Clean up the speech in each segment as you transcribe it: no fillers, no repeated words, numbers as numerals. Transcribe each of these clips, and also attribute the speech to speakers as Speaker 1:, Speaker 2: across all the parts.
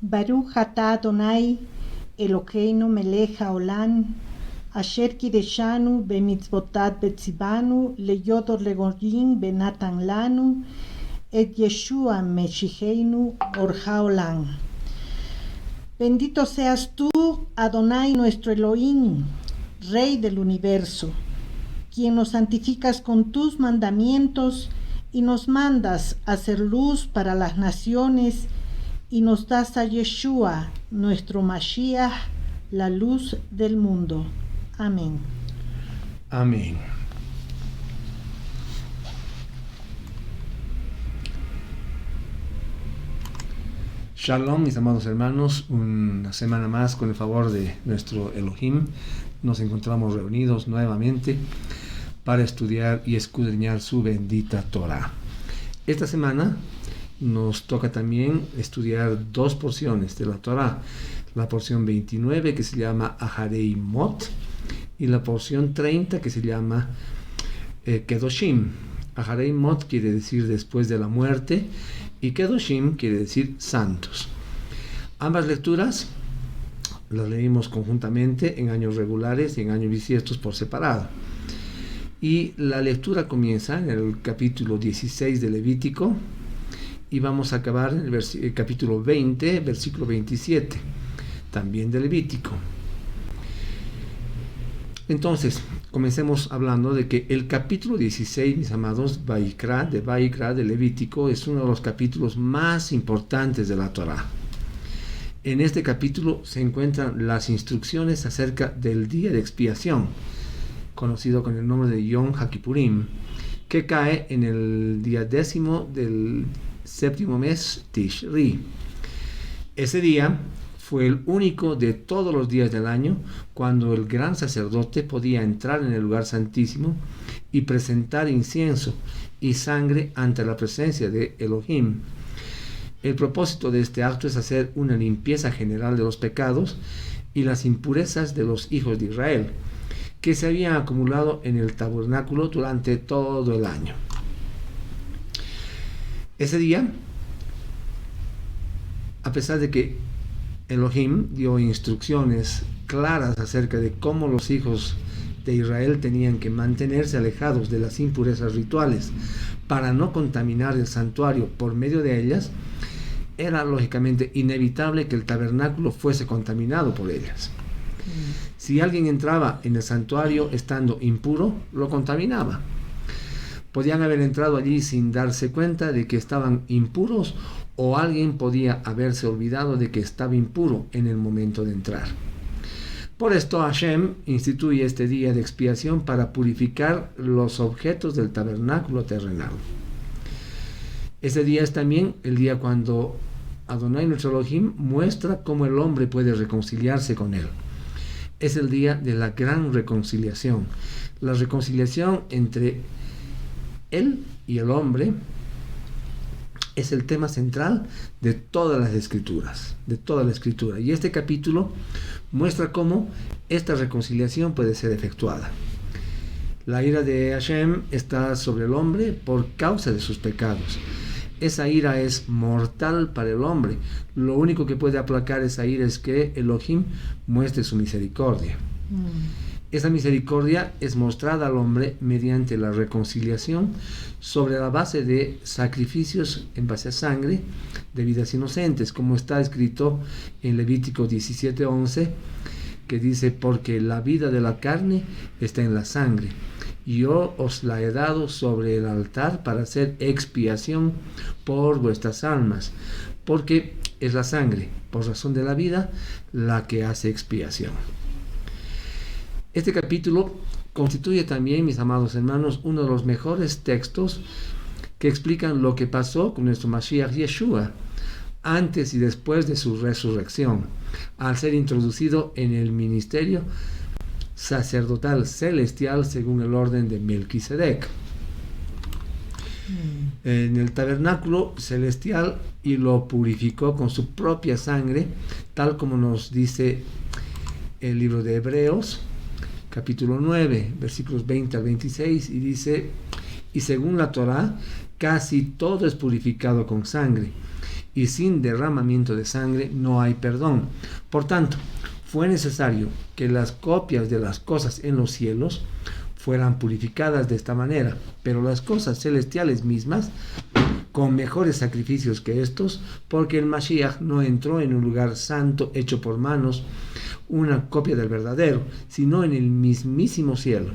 Speaker 1: Baruch atah Adonai, Eloheinu melech haolam, asher kideshanu bemitzvotat betzivanu, leyodor legorim benatan lanu, et Yeshua Meshicheinu or haolam. Bendito seas tú, Adonai, nuestro Elohim, Rey del universo, quien nos santificas con tus mandamientos y nos mandas a ser luz para las naciones, y nos das a Yeshua, nuestro Mashiach, la luz del mundo. Amén.
Speaker 2: Amén. Shalom, mis amados hermanos, una semana más con el favor de nuestro Elohim. Nos encontramos reunidos nuevamente para estudiar y escudriñar su bendita Torah. Esta semana nos toca también estudiar dos porciones de la Torah. La porción 29 que se llama Aharei Mot y la porción 30 que se llama Kedoshim. Aharei Mot quiere decir después de la muerte y Kedoshim quiere decir santos. Ambas lecturas las leímos conjuntamente en años regulares y en años bisiestos por separado. Y la lectura comienza en el capítulo 16 de Levítico y vamos a acabar en el capítulo 20, versículo 27, también de Levítico. Entonces, comencemos hablando de que el capítulo 16, mis amados, Vaikra de Levítico, es uno de los capítulos más importantes de la Torah. En este capítulo se encuentran las instrucciones acerca del día de expiación, conocido con el nombre de Yom HaKippurim, que cae en el día 10 del séptimo mes Tishri. Ese día fue el único de todos los días del año cuando el gran sacerdote podía entrar en el lugar santísimo y presentar incienso y sangre ante la presencia de Elohim. El propósito de este acto es hacer una limpieza general de los pecados y las impurezas de los hijos de Israel, que se habían acumulado en el tabernáculo durante todo el año. Ese día, a pesar de que Elohim dio instrucciones claras acerca de cómo los hijos de Israel tenían que mantenerse alejados de las impurezas rituales para no contaminar el santuario por medio de ellas, era lógicamente inevitable que el tabernáculo fuese contaminado por ellas. Si alguien entraba en el santuario estando impuro, lo contaminaba. Podían haber entrado allí sin darse cuenta de que estaban impuros, o alguien podía haberse olvidado de que estaba impuro en el momento de entrar. Por esto Hashem instituye este día de expiación para purificar los objetos del tabernáculo terrenal. Ese día es también el día cuando Adonai nuestro Elohim muestra cómo el hombre puede reconciliarse con él. Es el día de la gran reconciliación. La reconciliación entre él y el hombre es el tema central de todas las escrituras, de toda la escritura. Y este capítulo muestra cómo esta reconciliación puede ser efectuada. La ira de Hashem está sobre el hombre por causa de sus pecados. Esa ira es mortal para el hombre. Lo único que puede aplacar esa ira es que Elohim muestre su misericordia. Esa misericordia es mostrada al hombre mediante la reconciliación sobre la base de sacrificios en base a sangre de vidas inocentes, como está escrito en Levítico 17:11, que dice: porque la vida de la carne está en la sangre. Yo os la he dado sobre el altar para hacer expiación por vuestras almas, porque es la sangre, por razón de la vida, la que hace expiación. Este capítulo constituye también, mis amados hermanos, uno de los mejores textos que explican lo que pasó con nuestro Mashiach Yeshua antes y después de su resurrección, al ser introducido en el ministerio sacerdotal celestial según el orden de Melquisedec. En el tabernáculo celestial, y lo purificó con su propia sangre, tal como nos dice el libro de Hebreos, capítulo 9, versículos 20 al 26, y dice: y según la Torá, casi todo es purificado con sangre, y sin derramamiento de sangre no hay perdón. Por tanto, fue necesario que las copias de las cosas en los cielos fueran purificadas de esta manera, pero las cosas celestiales mismas con mejores sacrificios que estos, porque el Mashiach no entró en un lugar santo hecho por manos, una copia del verdadero, sino en el mismísimo cielo,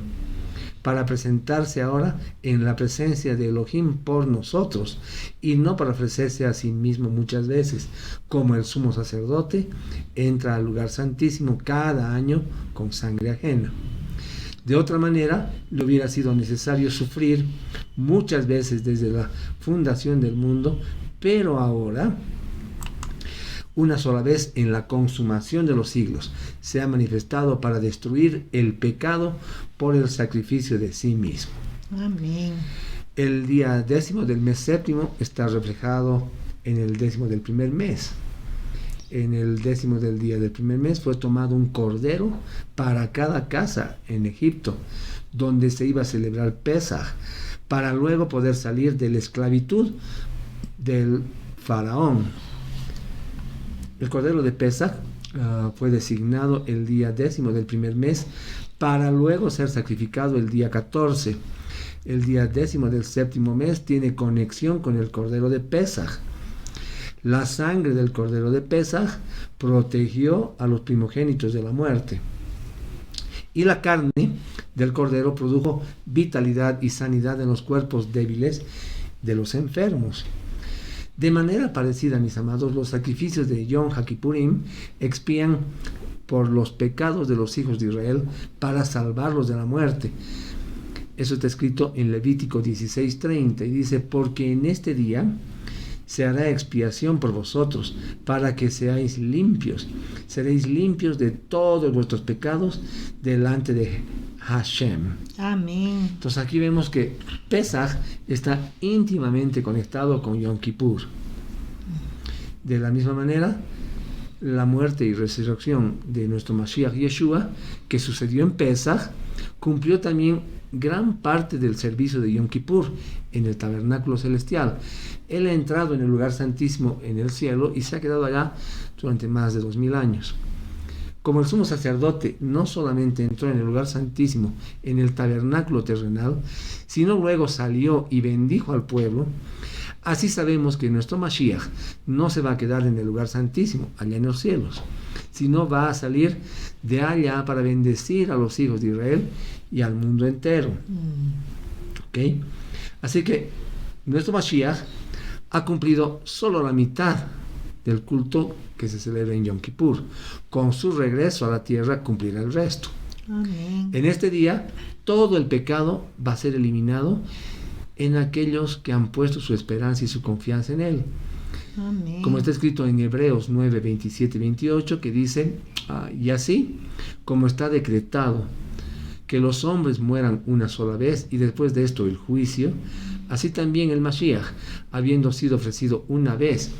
Speaker 2: para presentarse ahora en la presencia de Elohim por nosotros, y no para ofrecerse a sí mismo muchas veces, como el sumo sacerdote entra al lugar santísimo cada año con sangre ajena. De otra manera, le hubiera sido necesario sufrir muchas veces desde la fundación del mundo, pero ahora, una sola vez en la consumación de los siglos, se ha manifestado para destruir el pecado por el sacrificio de sí mismo.
Speaker 1: Amén.
Speaker 2: El día 10 del mes séptimo está reflejado en el 10 del primer mes. En el 10 del día del primer mes fue tomado un cordero para cada casa en Egipto, donde se iba a celebrar Pesaj, para luego poder salir de la esclavitud del faraón. El cordero de Pesaj fue designado el día 10 del primer mes para luego ser sacrificado el día 14. El día 10 del séptimo mes tiene conexión con el cordero de Pesaj. La sangre del cordero de Pesaj protegió a los primogénitos de la muerte. Y la carne del cordero produjo vitalidad y sanidad en los cuerpos débiles de los enfermos. De manera parecida, mis amados, los sacrificios de Yom HaKippurim expían por los pecados de los hijos de Israel para salvarlos de la muerte. Eso está escrito en Levítico 16:30 y dice: porque en este día se hará expiación por vosotros, para que seáis limpios. Seréis limpios de todos vuestros pecados delante de Hashem.
Speaker 1: Amén.
Speaker 2: Entonces aquí vemos que Pesaj está íntimamente conectado con Yom Kippur. De la misma manera, la muerte y resurrección de nuestro Mashiach Yeshua, que sucedió en Pesaj, cumplió también gran parte del servicio de Yom Kippur en el tabernáculo celestial. Él ha entrado en el lugar santísimo en el cielo y se ha quedado allá durante más de 2000 años. Como el sumo sacerdote no solamente entró en el lugar santísimo en el tabernáculo terrenal, sino luego salió y bendijo al pueblo, así sabemos que nuestro Mashiach no se va a quedar en el lugar santísimo, allá en los cielos, sino va a salir de allá para bendecir a los hijos de Israel y al mundo entero. ¿Okay? Así que nuestro Mashiach ha cumplido solo la mitad del culto que se celebra en Yom Kippur. Con su regreso a la tierra cumplirá el resto.
Speaker 1: Amén.
Speaker 2: En este día todo el pecado va a ser eliminado en aquellos que han puesto su esperanza y su confianza en Él.
Speaker 1: Amén.
Speaker 2: Como está escrito en Hebreos 9, 27 y 28, que dice: y así como está decretado que los hombres mueran una sola vez y después de esto el juicio, así también el Mashiach, habiendo sido ofrecido una vez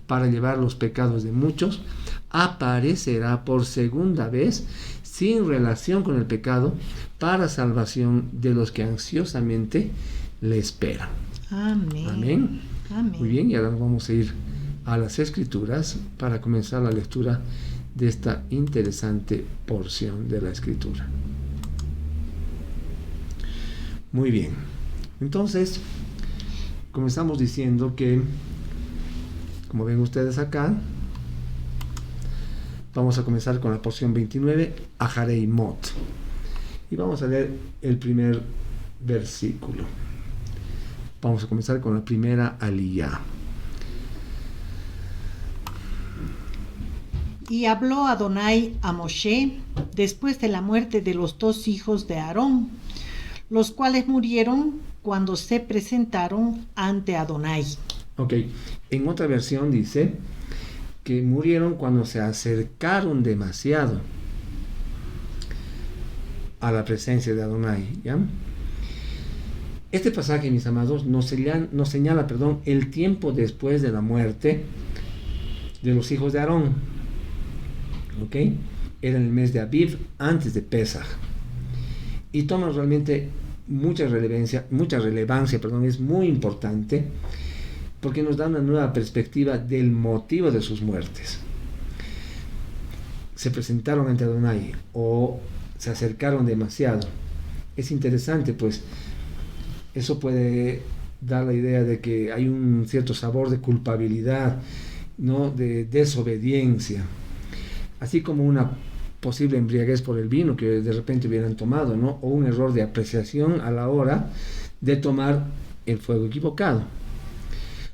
Speaker 2: para llevar los pecados de muchos, aparecerá por segunda vez sin relación con el pecado para salvación de los que ansiosamente le esperan.
Speaker 1: Amén.
Speaker 2: Amén.
Speaker 1: Amén.
Speaker 2: Muy bien, y ahora vamos a ir a las Escrituras para comenzar la lectura de esta interesante porción de la Escritura. Muy bien, entonces comenzamos diciendo que, como ven ustedes acá, vamos a comenzar con la porción 29, Aharei Mot, y vamos a leer el primer versículo. Vamos a comenzar con la primera aliyá.
Speaker 1: Y habló Adonai a Moshe después de la muerte de los dos hijos de Aarón, los cuales murieron cuando se presentaron ante Adonai.
Speaker 2: Ok, en otra versión dice que murieron cuando se acercaron demasiado a la presencia de Adonai, ¿ya? Este pasaje, mis amados, nos señala, el tiempo después de la muerte de los hijos de Aarón. ¿Ok? Era en el mes de Aviv, antes de Pesaj. Y toma realmente mucha relevancia, es muy importante, porque nos da una nueva perspectiva del motivo de sus muertes. Se presentaron ante Adonai o se acercaron demasiado. Es interesante, pues eso puede dar la idea de que hay un cierto sabor de culpabilidad, ¿no? De desobediencia, así como una posible embriaguez por el vino que de repente hubieran tomado, ¿no? O un error de apreciación a la hora de tomar el fuego equivocado.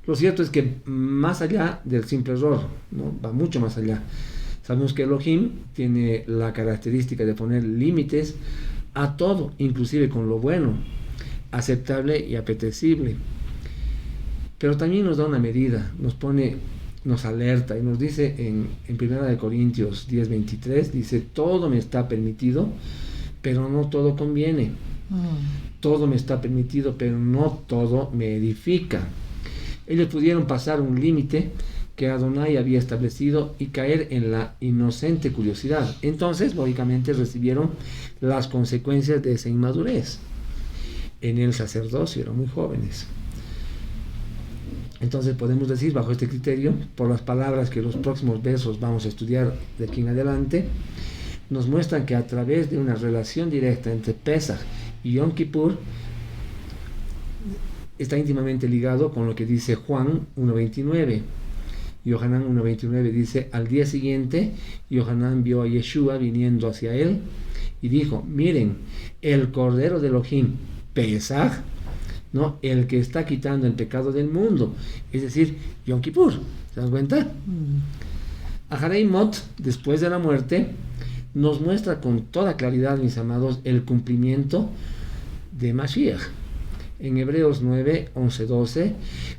Speaker 2: Lo cierto es que más allá del simple error, ¿no? Va mucho más allá. Sabemos que Elohim tiene la característica de poner límites a todo, inclusive con lo bueno, aceptable y apetecible. Pero también nos da una medida, nos alerta y nos dice en 1 Corintios 10:23, dice: todo me está permitido, pero no todo conviene. Todo me está permitido, pero no todo me edifica. Ellos pudieron pasar un límite que Adonai había establecido y caer en la inocente curiosidad. Entonces, lógicamente, recibieron las consecuencias de esa inmadurez. En el sacerdocio eran muy jóvenes. Entonces podemos decir, bajo este criterio, por las palabras que los próximos versos vamos a estudiar de aquí en adelante, nos muestran que a través de una relación directa entre Pesach y Yom Kippur, está íntimamente ligado con lo que dice Juan 1:29. Yohanan 1:29 dice: al día siguiente, Yohanan vio a Yeshua viniendo hacia él y dijo: miren, el Cordero de Elohim, Pesach, ¿no? El que está quitando el pecado del mundo, es decir, Yom Kippur. ¿Se dan cuenta? Aharei Mot, después de la muerte, nos muestra con toda claridad, mis amados, el cumplimiento de Mashiach. En Hebreos 9, 11, 12,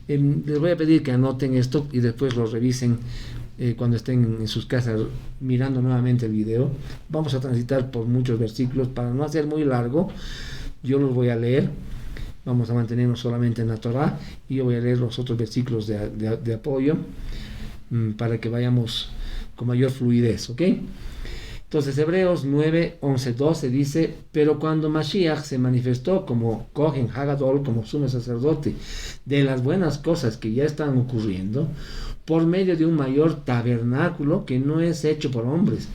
Speaker 2: les voy a pedir que anoten esto y después lo revisen cuando estén en sus casas mirando nuevamente el video. Vamos a transitar por muchos versículos para no hacer muy largo. Yo los voy a leer. Vamos a mantenernos solamente en la Torah y yo voy a leer los otros versículos de apoyo para que vayamos con mayor fluidez, ¿ok? Entonces, Hebreos 9, 11, 12 dice: pero cuando Mashiach se manifestó como Kohen Hagadol, como sumo sacerdote de las buenas cosas que ya están ocurriendo, por medio de un mayor tabernáculo que no es hecho por hombres,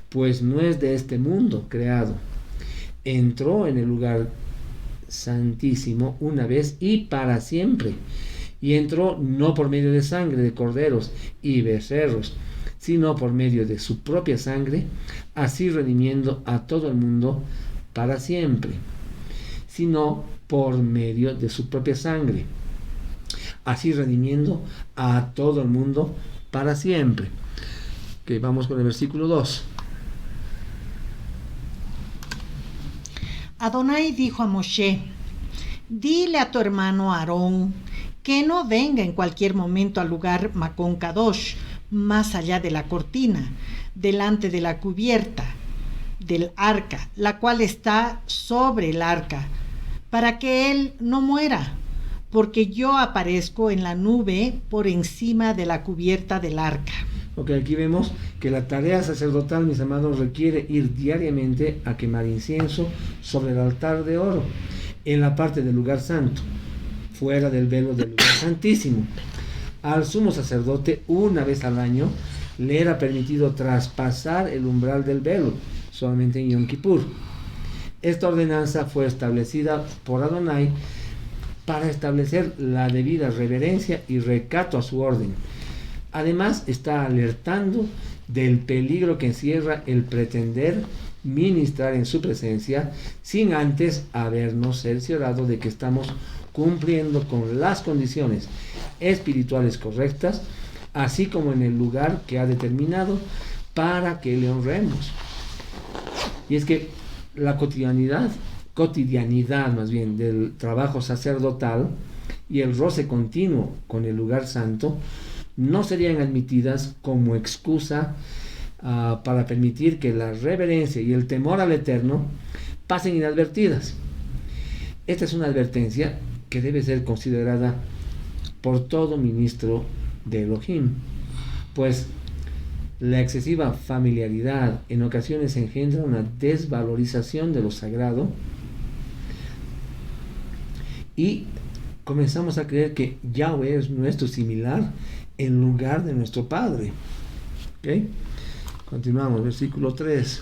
Speaker 2: pues no es de este mundo creado, entró en el lugar santísimo una vez y para siempre, y entró no por medio de sangre de corderos y becerros, sino por medio de su propia sangre, así redimiendo a todo el mundo para siempre. Sino por medio de su propia sangre, así redimiendo a todo el mundo para siempre. Ok, vamos con el versículo 2.
Speaker 1: Adonai dijo a Moshe: dile a tu hermano Aarón que no venga en cualquier momento al lugar Makon Kadosh, más allá de la cortina, delante de la cubierta del arca, la cual está sobre el arca, para que él no muera, porque yo aparezco en la nube por encima de la cubierta del arca.
Speaker 2: Ok, aquí vemos que la tarea sacerdotal, mis amados, requiere ir diariamente a quemar incienso sobre el altar de oro, en la parte del lugar santo, fuera del velo del lugar santísimo. Al sumo sacerdote, una vez al año, le era permitido traspasar el umbral del velo, solamente en Yom Kippur. Esta ordenanza fue establecida por Adonai para establecer la debida reverencia y recato a su orden. Además, está alertando del peligro que encierra el pretender ministrar en su presencia sin antes habernos cerciorado de que estamos cumpliendo con las condiciones espirituales correctas, así como en el lugar que ha determinado para que le honremos. Y es que la cotidianidad más bien del trabajo sacerdotal y el roce continuo con el lugar santo no serían admitidas como excusa para permitir que la reverencia y el temor al Eterno pasen inadvertidas. Esta es una advertencia que debe ser considerada por todo ministro de Elohim, pues la excesiva familiaridad en ocasiones engendra una desvalorización de lo sagrado y comenzamos a creer que Yahweh es nuestro similar en lugar de nuestro Padre. ¿Okay? Continuamos, versículo 3.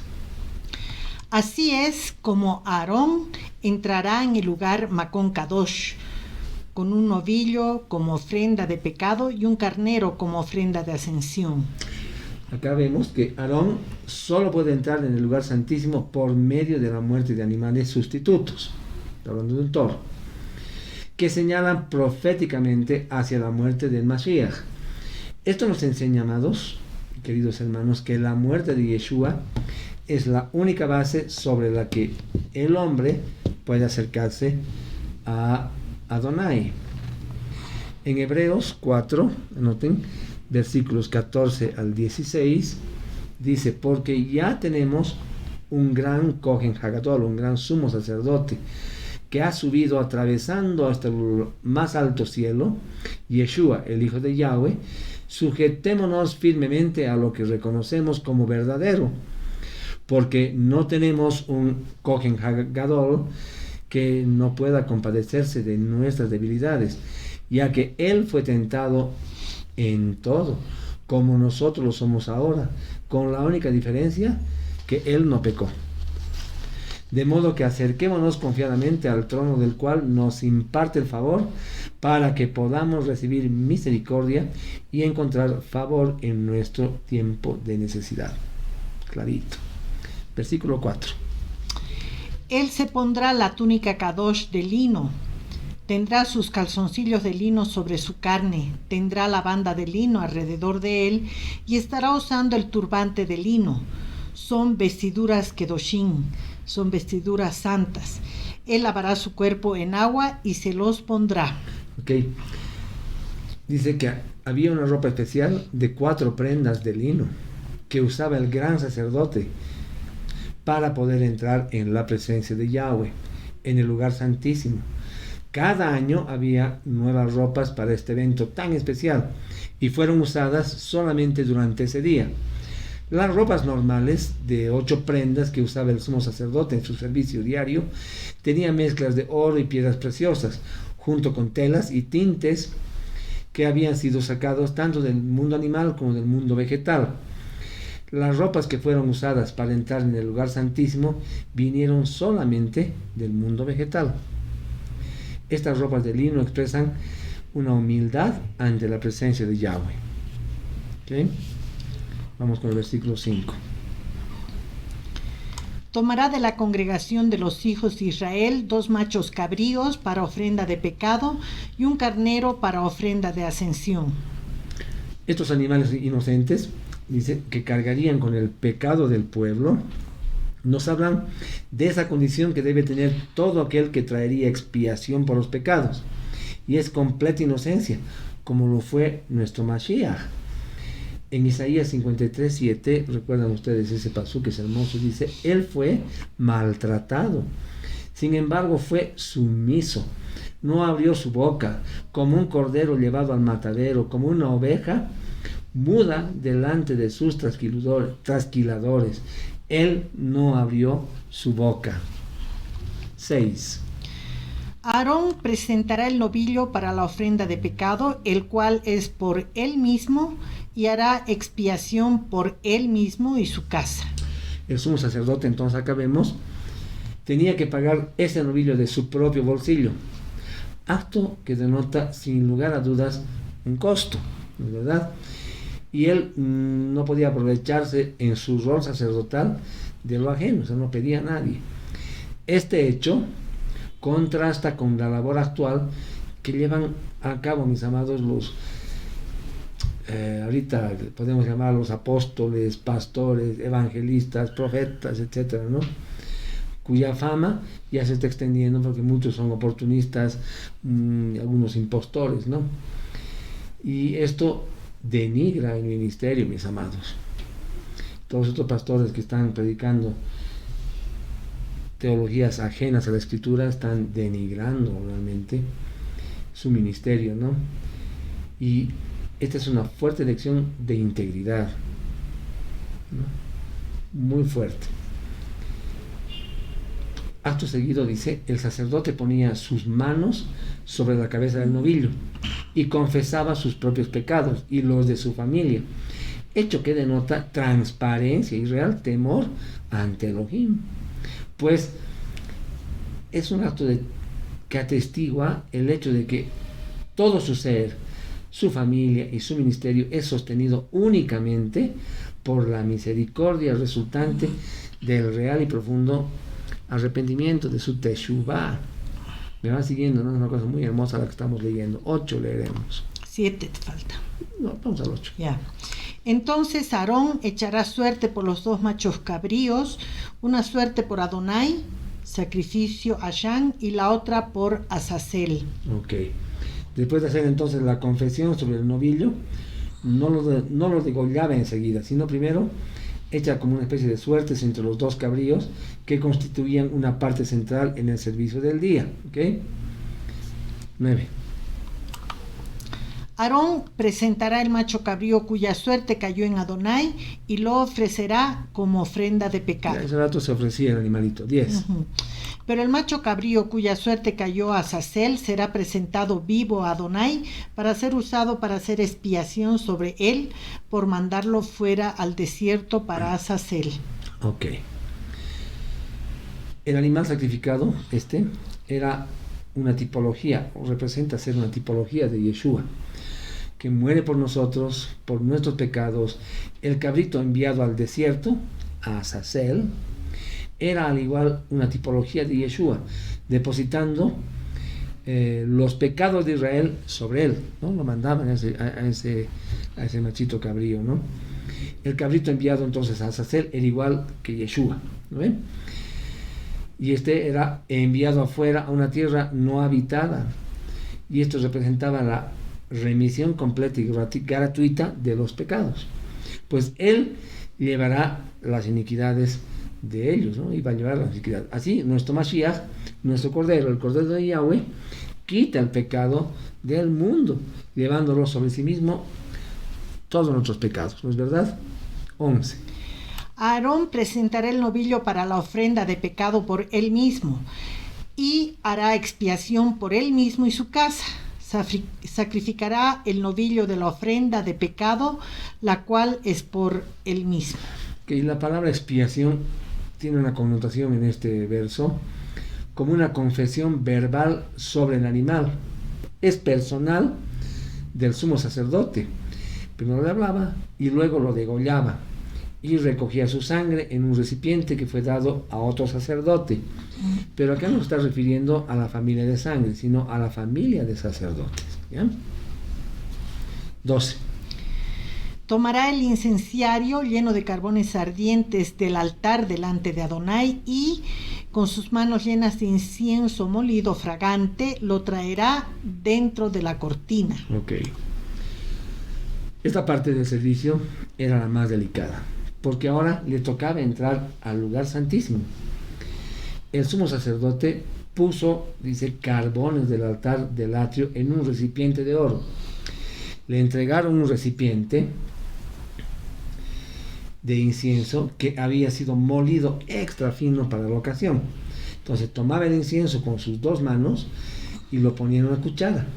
Speaker 1: Así es como Aarón entrará en el lugar Makon Kadosh, con un novillo como ofrenda de pecado y un carnero como ofrenda de ascensión.
Speaker 2: Acá vemos que Aarón solo puede entrar en el lugar santísimo por medio de la muerte de animales sustitutos. Está hablando de un toro, que señalan proféticamente hacia la muerte del Mashiach. Esto nos enseña, amados, queridos hermanos, que la muerte de Yeshua es la única base sobre la que el hombre puede acercarse a Adonai. En Hebreos 4, anoten, versículos 14 al 16, dice: porque ya tenemos un gran Kohen Hagadol, un gran sumo sacerdote, que ha subido atravesando hasta el más alto cielo, Yeshua, el Hijo de Yahweh. Sujetémonos firmemente a lo que reconocemos como verdadero, porque no tenemos un Kohen Hagadol que no pueda compadecerse de nuestras debilidades, ya que Él fue tentado en todo, como nosotros lo somos ahora, con la única diferencia que Él no pecó. De modo que acerquémonos confiadamente al trono del cual nos imparte el favor, para que podamos recibir misericordia y encontrar favor en nuestro tiempo de necesidad. Clarito. Versículo 4.
Speaker 1: Él se pondrá la túnica Kadosh de lino, tendrá sus calzoncillos de lino sobre su carne, tendrá la banda de lino alrededor de él y estará usando el turbante de lino. Son vestiduras Kedoshim, son vestiduras santas. Él lavará su cuerpo en agua y se los pondrá.
Speaker 2: Okay. Dice que había una ropa especial de 4 prendas de lino que usaba el gran sacerdote para poder entrar en la presencia de Yahweh, en el lugar santísimo. Cada año había nuevas ropas para este evento tan especial y fueron usadas solamente durante ese día. Las ropas normales de 8 prendas que usaba el sumo sacerdote en su servicio diario tenían mezclas de oro y piedras preciosas, junto con telas y tintes que habían sido sacados tanto del mundo animal como del mundo vegetal. Las ropas que fueron usadas para entrar en el lugar santísimo vinieron solamente del mundo vegetal. Estas ropas de lino expresan una humildad ante la presencia de Yahweh. ¿Okay? Vamos con el versículo 5.
Speaker 1: Tomará de la congregación de los hijos de Israel 2 machos cabríos para ofrenda de pecado y un carnero para ofrenda de ascensión.
Speaker 2: Estos animales inocentes, dice, que cargarían con el pecado del pueblo, nos hablan de esa condición que debe tener todo aquel que traería expiación por los pecados, y es completa inocencia, como lo fue nuestro Mashiach. En Isaías 53:7, recuerdan ustedes ese pasú que es hermoso, dice: Él fue maltratado, sin embargo fue sumiso, no abrió su boca, como un cordero llevado al matadero, como una oveja muda delante de sus trasquiladores. Él no abrió su boca. 6.
Speaker 1: Aarón presentará el novillo para la ofrenda de pecado, el cual es por él mismo, y hará expiación por él mismo y su casa.
Speaker 2: El sumo sacerdote, entonces acá vemos, tenía que pagar ese novillo de su propio bolsillo, acto que denota sin lugar a dudas un costo, ¿verdad? Y él no podía aprovecharse en su rol sacerdotal de lo ajeno, o sea, no pedía a nadie. Este hecho contrasta con la labor actual que llevan a cabo, mis amados, los ahorita podemos llamar a los apóstoles, pastores, evangelistas, profetas, etcétera, ¿no? Cuya fama ya se está extendiendo porque muchos son oportunistas, algunos impostores, ¿no? Y esto denigra el ministerio, mis amados. Todos estos pastores que están predicando teologías ajenas a la escritura están denigrando realmente su ministerio, ¿no? Y esta es una fuerte lección de integridad, ¿no? Muy fuerte. acto seguido dice, el sacerdote ponía sus manos sobre la cabeza del novillo y confesaba sus propios pecados y los de su familia, hecho que denota transparencia y real temor ante Elohim. Pues es un acto que atestigua el hecho de que todo su ser, su familia y su ministerio es sostenido únicamente por la misericordia resultante del real y profundo arrepentimiento de su teshuvah. Me van siguiendo, ¿no? Es una cosa muy hermosa la que estamos leyendo. 8 leeremos.
Speaker 1: 7 te falta.
Speaker 2: No, vamos al 8.
Speaker 1: Ya. Entonces Aarón echará suerte por los 2 machos cabríos, una suerte por Adonai, sacrificio a Shan, y la otra por Azazel.
Speaker 2: Ok. Después de hacer entonces la confesión sobre el novillo, no lo degollaba enseguida, sino primero echa como una especie de suertes entre los 2 cabríos que constituían una parte central en el servicio del día. ¿Ok? 9.
Speaker 1: Aarón presentará el macho cabrío cuya suerte cayó en Adonai y lo ofrecerá como ofrenda de pecado.
Speaker 2: Ya, ese rato se ofrecía el animalito. 10.
Speaker 1: Uh-huh. Pero el macho cabrío cuya suerte cayó a Azazel será presentado vivo a Adonai para ser usado para hacer expiación sobre él por mandarlo fuera al desierto para Azazel.
Speaker 2: Ok. El animal sacrificado, era una tipología, o representa ser una tipología de Yeshua, que muere por nosotros, por nuestros pecados. El cabrito enviado al desierto, a Azazel, era al igual una tipología de Yeshua, depositando los pecados de Israel sobre él, ¿no? Lo mandaban a ese machito cabrío, ¿no? El cabrito enviado entonces a Azazel era igual que Yeshua, ¿no ven? Y era enviado afuera a una tierra no habitada, y esto representaba la remisión completa y gratuita de los pecados, pues él llevará las iniquidades de ellos, ¿no? Y va a llevar las iniquidades. Así, nuestro Mashiach, nuestro Cordero, el Cordero de Yahweh, quita el pecado del mundo, llevándolo sobre sí mismo todos nuestros pecados, ¿no es verdad? 11.
Speaker 1: Aarón presentará el novillo para la ofrenda de pecado por él mismo y hará expiación por él mismo y su casa. Sacrificará el novillo de la ofrenda de pecado, la cual es por él mismo.
Speaker 2: Que la palabra expiación tiene una connotación en este verso como una confesión verbal sobre el animal. Es personal del sumo sacerdote. Primero le hablaba y luego lo degollaba y recogía su sangre en un recipiente que fue dado a otro sacerdote. Pero acá no está refiriendo a la familia de sangre, sino a la familia de sacerdotes. ¿Ya? 12.
Speaker 1: Tomará el incenciario lleno de carbones ardientes del altar delante de Adonai y, con sus manos llenas de incienso molido fragante, lo traerá dentro de la cortina.
Speaker 2: Ok. Esta parte del servicio era la más delicada, porque ahora le tocaba entrar al lugar santísimo. El sumo sacerdote puso, dice, carbones del altar del atrio en un recipiente de oro. Le entregaron un recipiente de incienso que había sido molido extra fino para la ocasión. Entonces tomaba el incienso con sus 2 manos y lo ponía en una cuchara.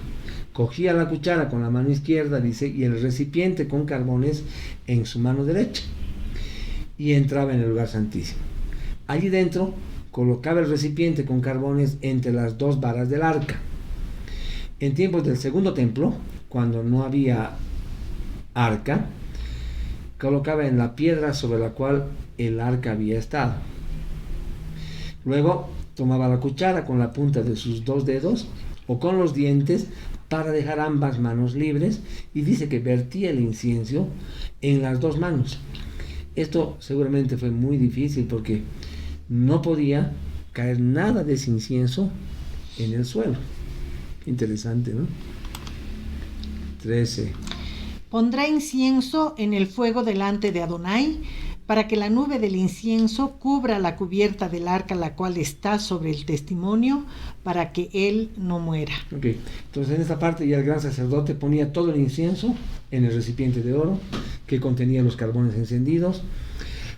Speaker 2: Cogía la cuchara con la mano izquierda, dice, y el recipiente con carbones en su mano derecha. Y entraba en el lugar santísimo. Allí dentro colocaba el recipiente con carbones entre las 2 varas del arca. En tiempos del segundo templo, cuando no había arca, colocaba en la piedra sobre la cual el arca había estado. Luego tomaba la cuchara con la punta de sus 2 dedos o con los dientes para dejar ambas manos libres, y dice que vertía el incienso en las 2 manos. Esto seguramente fue muy difícil porque no podía caer nada de ese incienso en el suelo. Interesante, ¿no? 13.
Speaker 1: Pondrá incienso en el fuego delante de Adonai, para que la nube del incienso cubra la cubierta del arca, la cual está sobre el testimonio, para que él no muera.
Speaker 2: Ok, entonces en esta parte ya el gran sacerdote ponía todo el incienso en el recipiente de oro que contenía los carbones encendidos.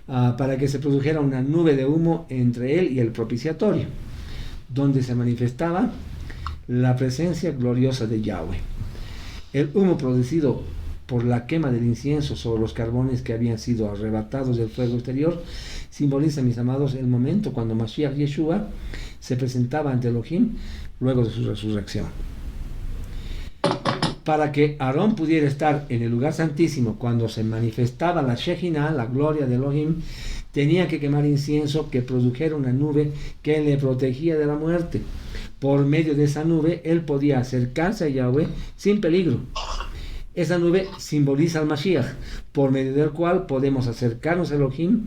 Speaker 2: para que se produjera una nube de humo entre él y el propiciatorio, donde se manifestaba la presencia gloriosa de Yahweh. El humo producido por la quema del incienso sobre los carbones que habían sido arrebatados del fuego exterior simboliza, mis amados, el momento cuando Mashiach Yeshua se presentaba ante Elohim luego de su resurrección. Para que Aarón pudiera estar en el lugar santísimo cuando se manifestaba la Shejinah, la gloria de Elohim, tenía que quemar incienso que produjera una nube que le protegía de la muerte. Por medio de esa nube él podía acercarse a Yahweh sin peligro. Esa nube simboliza al Mashiach, por medio del cual podemos acercarnos a Elohim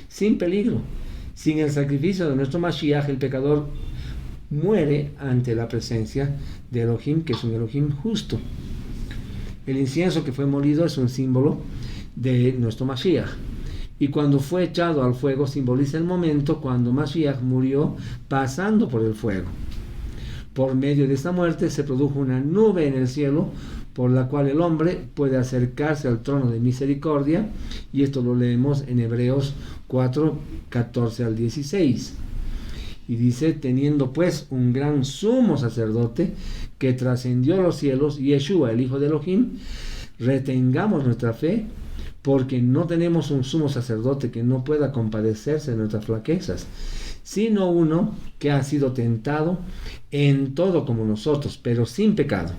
Speaker 2: sin peligro. Sin el sacrificio de nuestro Mashiach, el pecador muere ante la presencia de Elohim, que es un Elohim justo. El incienso que fue molido es un símbolo de nuestro Mashiach, y cuando fue echado al fuego simboliza el momento cuando Mashiach murió pasando por el fuego. Por medio de esta muerte se produjo una nube en el cielo por la cual el hombre puede acercarse al trono de misericordia, y esto lo leemos en Hebreos 4, 14 al 16. Y dice: teniendo pues un gran sumo sacerdote que trascendió los cielos, Yeshua, el Hijo de Elohim, retengamos nuestra fe, porque no tenemos un sumo sacerdote que no pueda compadecerse de nuestras flaquezas, sino uno que ha sido tentado en todo como nosotros, pero sin pecado.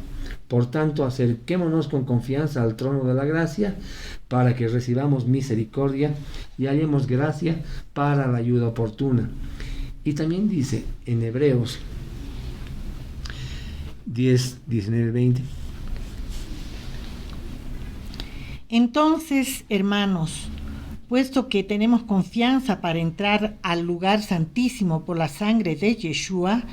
Speaker 2: Por tanto, acerquémonos con confianza al trono de la gracia, para que recibamos misericordia y hallemos gracia para la ayuda oportuna. Y también dice en Hebreos 10, 19, 20.
Speaker 1: Entonces, hermanos, puesto que tenemos confianza para entrar al lugar santísimo por la sangre de Yeshua,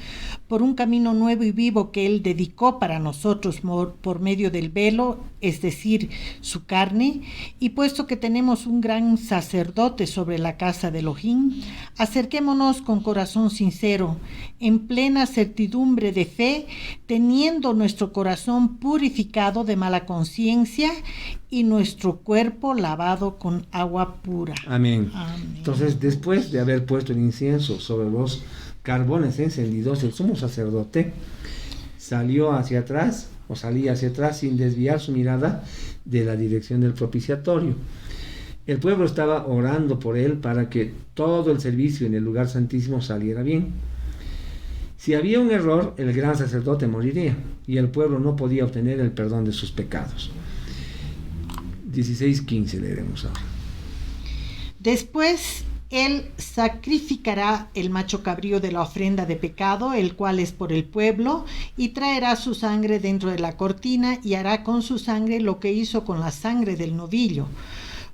Speaker 1: por un camino nuevo y vivo que Él dedicó para nosotros por medio del velo, es decir, su carne, y puesto que tenemos un gran sacerdote sobre la casa de Elohim, acerquémonos con corazón sincero, en plena certidumbre de fe, teniendo nuestro corazón purificado de mala conciencia y nuestro cuerpo lavado con agua pura.
Speaker 2: Amén.
Speaker 1: Amén.
Speaker 2: Entonces, después de haber puesto el incienso sobre los carbones encendidos, el sumo sacerdote salía hacia atrás sin desviar su mirada de la dirección del propiciatorio. El pueblo estaba orando por él para que todo el servicio en el lugar santísimo saliera bien. Si había un error, el gran sacerdote moriría y el pueblo no podía obtener el perdón de sus pecados. 16:15 leeremos ahora.
Speaker 1: Después él sacrificará el macho cabrío de la ofrenda de pecado, el cual es por el pueblo, y traerá su sangre dentro de la cortina, y hará con su sangre lo que hizo con la sangre del novillo,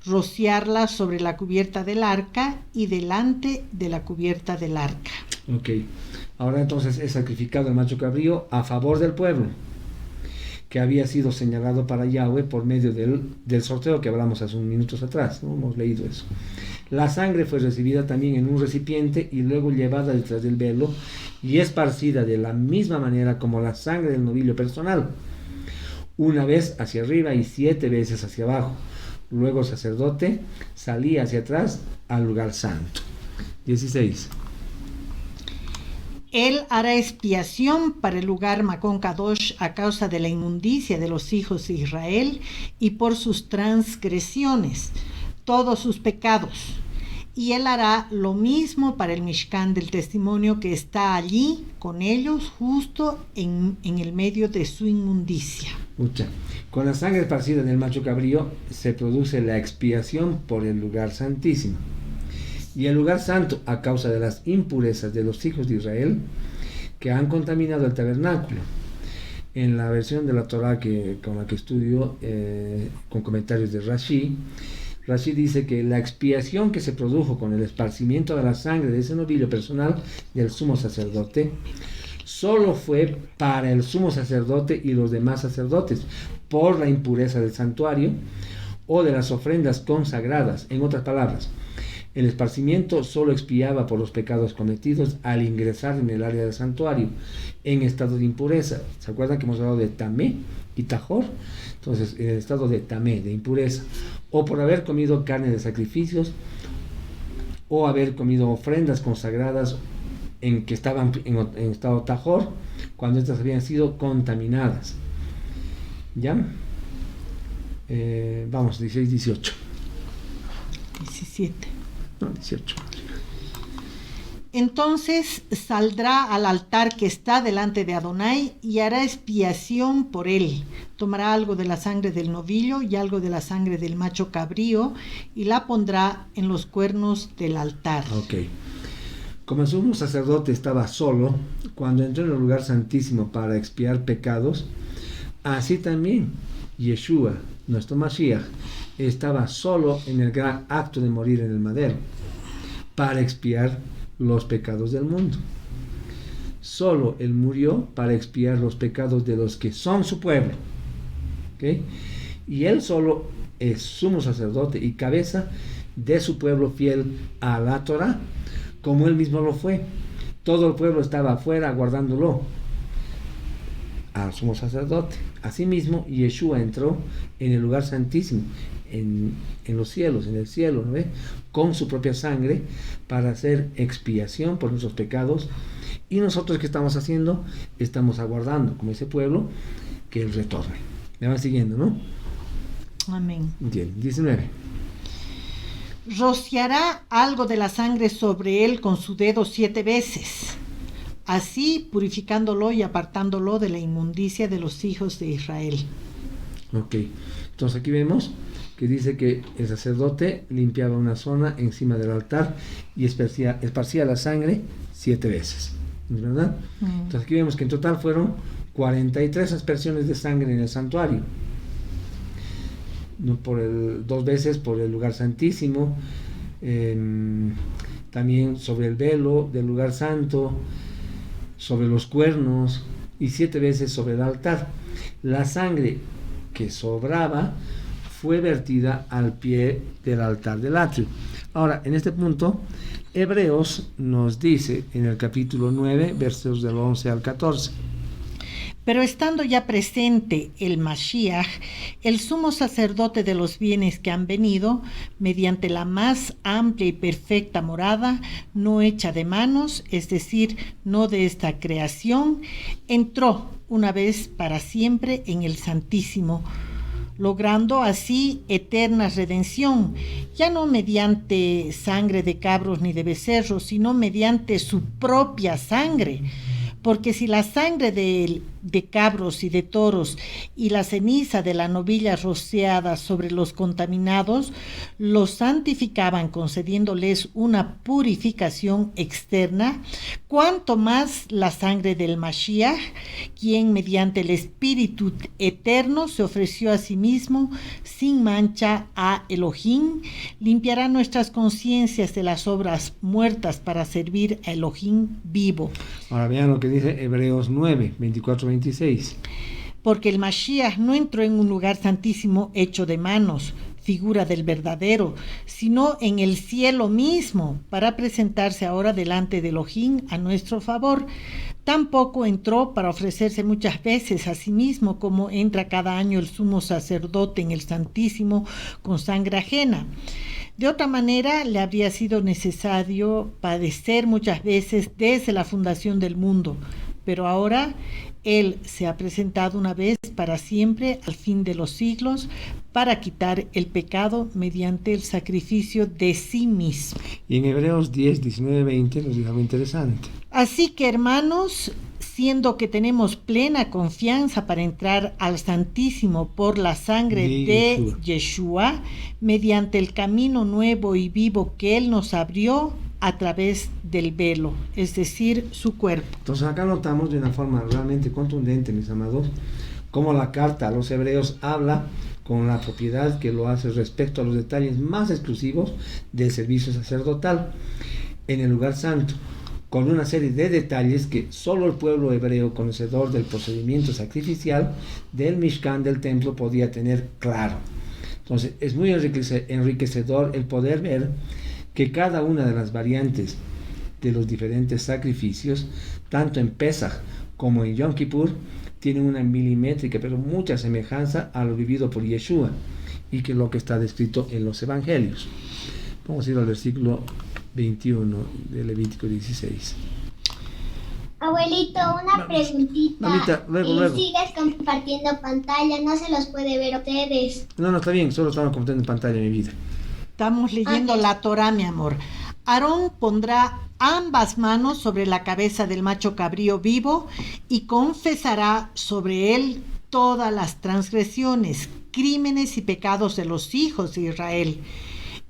Speaker 1: rociarla sobre la cubierta del arca y delante de la cubierta del arca.
Speaker 2: Ok, ahora entonces es sacrificado el macho cabrío a favor del pueblo, que había sido señalado para Yahweh por medio del sorteo que hablamos hace unos minutos atrás, ¿no? Hemos leído eso. La sangre fue recibida también en un recipiente y luego llevada detrás del velo y esparcida de la misma manera como la sangre del novillo personal, una vez hacia arriba y 7 veces hacia abajo. Luego el sacerdote salía hacia atrás al lugar santo. 16.
Speaker 1: Él hará expiación para el lugar Makon Kadosh a causa de la inmundicia de los hijos de Israel y por sus transgresiones, todos sus pecados. Y él hará lo mismo para el Mishkan del testimonio que está allí con ellos, justo en el medio de su inmundicia.
Speaker 2: Con la sangre esparcida del macho cabrío se produce la expiación por el lugar santísimo. Y el lugar santo a causa de las impurezas de los hijos de Israel que han contaminado el tabernáculo. En la versión de la Torah con la que estudio, con comentarios de Rashi dice que la expiación que se produjo con el esparcimiento de la sangre de ese novillo personal del sumo sacerdote solo fue para el sumo sacerdote y los demás sacerdotes por la impureza del santuario o de las ofrendas consagradas. En otras palabras, el esparcimiento solo expiaba por los pecados cometidos al ingresar en el área del santuario en estado de impureza. ¿Se acuerdan que hemos hablado de tamé y tajor? Entonces, en el estado de tamé, de impureza, o por haber comido carne de sacrificios, o haber comido ofrendas consagradas en que estaban en estado tajor, cuando estas habían sido contaminadas. ¿Ya? Vamos, 16, 18.
Speaker 1: 17.
Speaker 2: No, 18.
Speaker 1: Entonces saldrá al altar que está delante de Adonai y hará expiación por él. Tomará algo de la sangre del novillo y algo de la sangre del macho cabrío y la pondrá en los cuernos del altar.
Speaker 2: Ok. Como el sumo sacerdote estaba solo cuando entró en el lugar santísimo para expiar pecados, así también Yeshua, nuestro Mashiach, estaba solo en el gran acto de morir en el madero para expiar los pecados del mundo. Solo él murió para expiar los pecados de los que son su pueblo. ¿Okay? Y él solo es sumo sacerdote y cabeza de su pueblo fiel a la Torah, como él mismo lo fue. Todo el pueblo estaba afuera aguardándolo al sumo sacerdote. Asimismo, Yeshua entró en el lugar santísimo, en los cielos, en el cielo, ¿no ve? Con su propia sangre para hacer expiación por nuestros pecados. Y nosotros, ¿qué estamos haciendo? Estamos aguardando, como ese pueblo, que él retorne. Me van siguiendo, ¿no?
Speaker 1: Amén.
Speaker 2: Bien, 19.
Speaker 1: Rociará algo de la sangre sobre él con su dedo 7 veces, así purificándolo y apartándolo de la inmundicia de los hijos de Israel.
Speaker 2: Ok, entonces aquí vemos que dice que el sacerdote limpiaba una zona encima del altar y esparcía la sangre 7 veces, ¿verdad? Entonces aquí vemos que en total fueron 43 aspersiones de sangre en el santuario. No, 2 veces por el lugar santísimo, también sobre el velo del lugar santo, sobre los cuernos y 7 veces sobre el altar. La sangre que sobraba fue vertida al pie del altar del atrio. Ahora, en este punto, Hebreos nos dice en el capítulo 9, versos del 11 al 14.
Speaker 1: Pero estando ya presente el Mashiach, el sumo sacerdote de los bienes que han venido, mediante la más amplia y perfecta morada, no hecha de manos, es decir, no de esta creación, entró una vez para siempre en el Santísimo, logrando así eterna redención, ya no mediante sangre de cabros ni de becerros, sino mediante su propia sangre. Porque si la sangre de cabros y de toros y la ceniza de la novilla rociada sobre los contaminados los santificaban concediéndoles una purificación externa, cuanto más la sangre del Mashiach, quien mediante el Espíritu eterno se ofreció a sí mismo sin mancha a Elohim, limpiará nuestras conciencias de las obras muertas para servir a Elohim vivo.
Speaker 2: Ahora vean lo que dice Hebreos 9, 24-26.
Speaker 1: Porque el Mashiach no entró en un lugar santísimo hecho de manos, figura del verdadero, sino en el cielo mismo, para presentarse ahora delante de Elohim a nuestro favor. Tampoco entró para ofrecerse muchas veces a sí mismo, como entra cada año el sumo sacerdote en el Santísimo con sangre ajena. De otra manera, le habría sido necesario padecer muchas veces desde la fundación del mundo, pero ahora Él se ha presentado una vez para siempre al fin de los siglos para quitar el pecado mediante el sacrificio de sí mismo.
Speaker 2: Y en Hebreos 10, 19, 20 nos dice algo interesante.
Speaker 1: Así que, hermanos, siendo que tenemos plena confianza para entrar al Santísimo por la sangre de Yeshua, mediante el camino nuevo y vivo que Él nos abrió a través del velo, es decir, su cuerpo.
Speaker 2: Entonces acá notamos de una forma realmente contundente, mis amados, cómo la carta a los hebreos habla con la propiedad que lo hace respecto a los detalles más exclusivos del servicio sacerdotal en el lugar santo, con una serie de detalles que solo el pueblo hebreo conocedor del procedimiento sacrificial del Mishkan, del templo, podía tener claro. Entonces es muy enriquecedor el poder ver que cada una de las variantes de los diferentes sacrificios, tanto en Pesach como en Yom Kippur, tienen una milimétrica, pero mucha semejanza a lo vivido por Yeshua y que es lo que está descrito en los evangelios. Vamos a ir al versículo 21 de Levítico 16.
Speaker 3: Abuelito, una preguntita.
Speaker 2: Mamita, luego.
Speaker 3: Sigues compartiendo pantalla, no se los puede ver a ustedes.
Speaker 2: No, está bien, solo estamos compartiendo en pantalla, mi vida.
Speaker 1: Estamos leyendo la Torá, mi amor. Aarón pondrá ambas manos sobre la cabeza del macho cabrío vivo y confesará sobre él todas las transgresiones, crímenes y pecados de los hijos de Israel.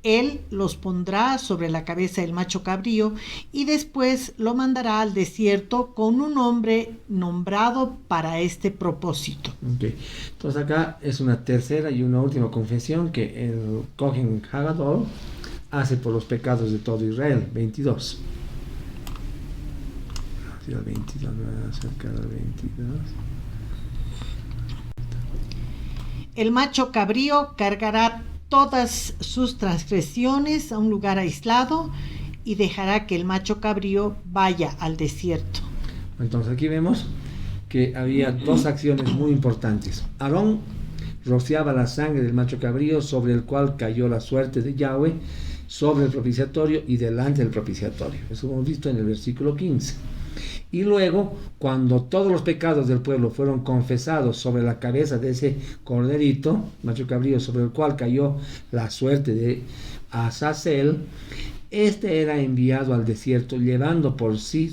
Speaker 1: Él los pondrá sobre la cabeza del macho cabrío y después lo mandará al desierto con un hombre nombrado para este propósito.
Speaker 2: Okay. Entonces acá es una tercera y una última confesión que el Kohen Hagadol hace por los pecados de todo Israel. 22. El 22, me voy a acercar al 22.
Speaker 1: El macho cabrío cargará todas sus transgresiones a un lugar aislado y dejará que el macho cabrío vaya al desierto.
Speaker 2: Entonces aquí vemos que había dos acciones muy importantes. Aarón rociaba la sangre del macho cabrío sobre el cual cayó la suerte de Yahweh sobre el propiciatorio y delante del propiciatorio. Eso hemos visto en el versículo 15. Y luego, cuando todos los pecados del pueblo fueron confesados sobre la cabeza de ese corderito, macho cabrío, sobre el cual cayó la suerte de Azazel, este era enviado al desierto, llevando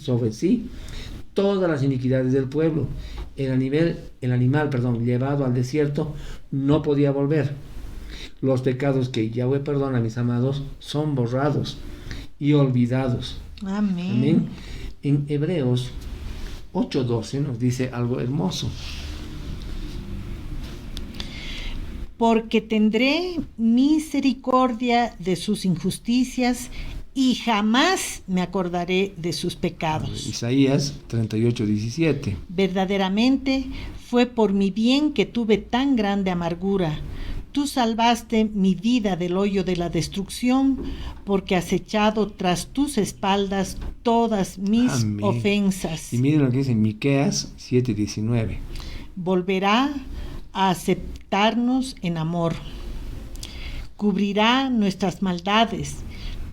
Speaker 2: sobre sí todas las iniquidades del pueblo. El animal, llevado al desierto, no podía volver. Los pecados que Yahweh perdona, mis amados, son borrados y olvidados.
Speaker 1: Amén.
Speaker 2: Amén. En Hebreos 8:12 nos dice algo hermoso.
Speaker 1: Porque tendré misericordia de sus injusticias y jamás me acordaré de sus pecados.
Speaker 2: Isaías 38:17.
Speaker 1: Verdaderamente fue por mi bien que tuve tan grande amargura. Tú salvaste mi vida del hoyo de la destrucción, porque has echado tras tus espaldas todas mis ofensas.
Speaker 2: Y miren lo que dice Miqueas 7:19.
Speaker 1: Volverá a aceptarnos en amor. Cubrirá nuestras maldades.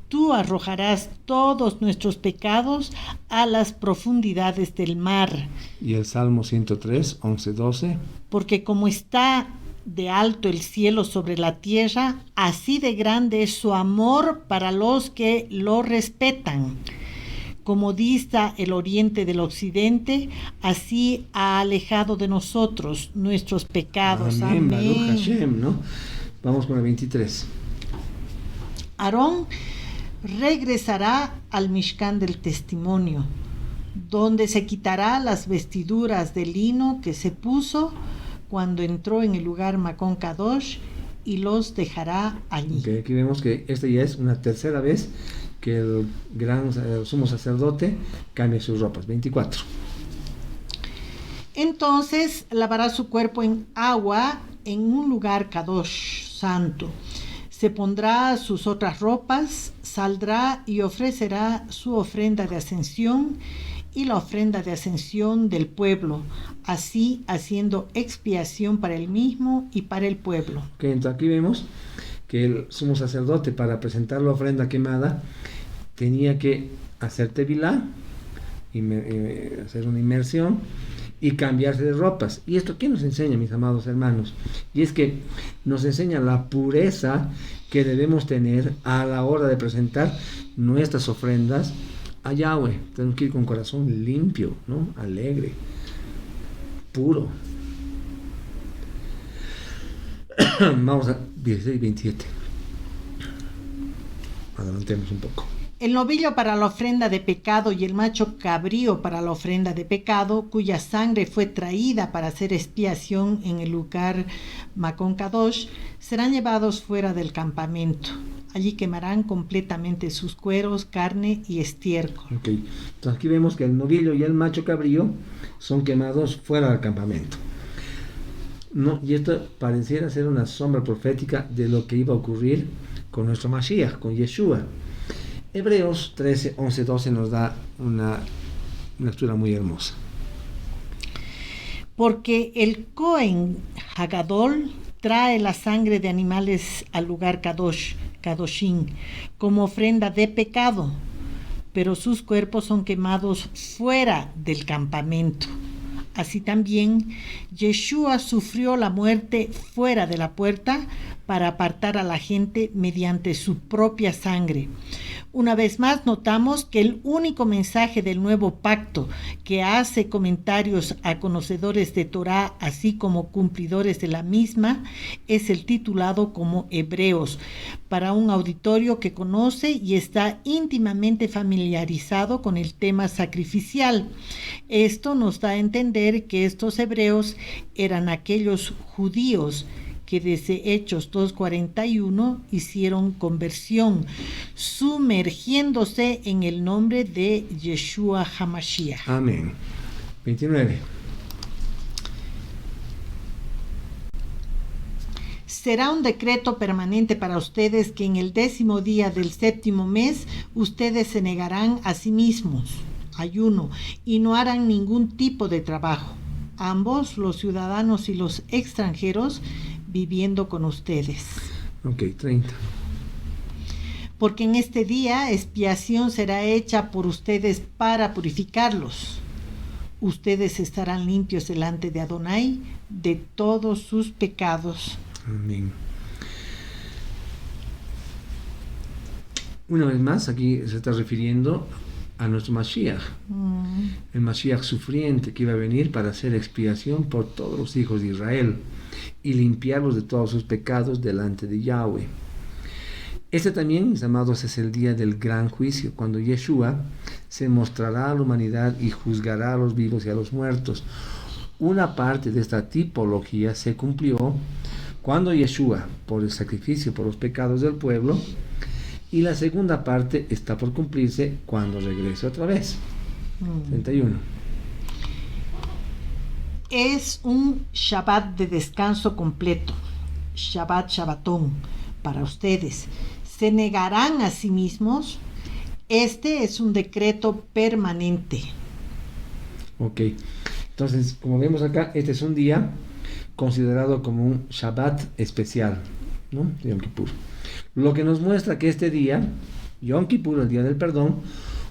Speaker 1: Tú arrojarás todos nuestros pecados a las profundidades del mar.
Speaker 2: Y el Salmo 103:11-12.
Speaker 1: Porque como está de alto el cielo sobre la tierra, así de grande es su amor para los que lo respetan. Como dista el oriente del occidente, así ha alejado de nosotros nuestros pecados.
Speaker 2: Amén.
Speaker 1: Amén.
Speaker 2: Baruch Hashem, ¿no? Vamos con el 23.
Speaker 1: Aarón regresará al Mishkan del testimonio, donde se quitará las vestiduras de lino que se puso cuando entró en el lugar Makon Kadosh y los dejará allí.
Speaker 2: Okay, aquí vemos que esta ya es una tercera vez que el gran sumo sacerdote cambia sus ropas. 24.
Speaker 1: Entonces lavará su cuerpo en agua en un lugar Kadosh, santo. Se pondrá sus otras ropas, saldrá y ofrecerá su ofrenda de ascensión y la ofrenda de ascensión del pueblo, así haciendo expiación para él mismo y para el pueblo.
Speaker 2: Okay, entonces aquí vemos que el sumo sacerdote, para presentar la ofrenda quemada, tenía que hacer tevilá, hacer una inmersión y cambiarse de ropas. ¿Y esto qué nos enseña, mis amados hermanos? Y es que nos enseña la pureza que debemos tener a la hora de presentar nuestras ofrendas a Yahweh. Tenemos que ir con corazón limpio, ¿no? Alegre, puro. Vamos a 16-27. Adelantemos un poco.
Speaker 1: El novillo para la ofrenda de pecado y el macho cabrío para la ofrenda de pecado, cuya sangre fue traída para hacer expiación en el lugar Makon Kadosh, serán llevados fuera del campamento. Allí quemarán completamente sus cueros, carne y estiércol.
Speaker 2: Okay. Entonces aquí vemos que el novillo y el macho cabrío son quemados fuera del campamento. No, y esto pareciera ser una sombra profética de lo que iba a ocurrir con nuestro Mashiach, con Yeshua. Hebreos 13:11-12 nos da una lectura muy hermosa.
Speaker 1: Porque el Cohen Hagadol trae la sangre de animales al lugar Kadosh, Kadoshim, como ofrenda de pecado, pero sus cuerpos son quemados fuera del campamento. Así también, Yeshua sufrió la muerte fuera de la puerta para apartar a la gente mediante su propia sangre. Una vez más notamos que el único mensaje del nuevo pacto que hace comentarios a conocedores de Torá, así como cumplidores de la misma, es el titulado como Hebreos, para un auditorio que conoce y está íntimamente familiarizado con el tema sacrificial. Esto nos da a entender que estos hebreos eran aquellos judíos que desde Hechos 2:41 hicieron conversión, sumergiéndose en el nombre de Yeshua HaMashiach.
Speaker 2: Amén. 29.
Speaker 1: Será un decreto permanente para ustedes que en el 10º día del 7º mes ustedes se negarán a sí mismos, ayuno, y no harán ningún tipo de trabajo. Ambos, los ciudadanos y los extranjeros, viviendo con ustedes.
Speaker 2: Ok, 30.
Speaker 1: Porque en este día expiación será hecha por ustedes para purificarlos. Ustedes estarán limpios delante de Adonai de todos sus pecados.
Speaker 2: Amén. Una vez más, aquí se está refiriendo a nuestro Mashiach, el Mashiach sufriente que iba a venir para hacer expiación por todos los hijos de Israel y limpiarlos de todos sus pecados delante de Yahweh. Este también, mis amados, es el día del gran juicio, cuando Yeshua se mostrará a la humanidad y juzgará a los vivos y a los muertos. Una parte de esta tipología se cumplió cuando Yeshua, por el sacrificio por los pecados del pueblo, y la segunda parte está por cumplirse cuando regrese otra vez. 31.
Speaker 1: Es un Shabbat de descanso completo, Shabbatón, para ustedes. Se negarán a sí mismos. Este es un decreto permanente.
Speaker 2: Ok, entonces, como vemos acá, este es un día considerado como un Shabbat especial, ¿no? De Yom Kippur. Lo que nos muestra que este día, Yom Kippur, el día del perdón,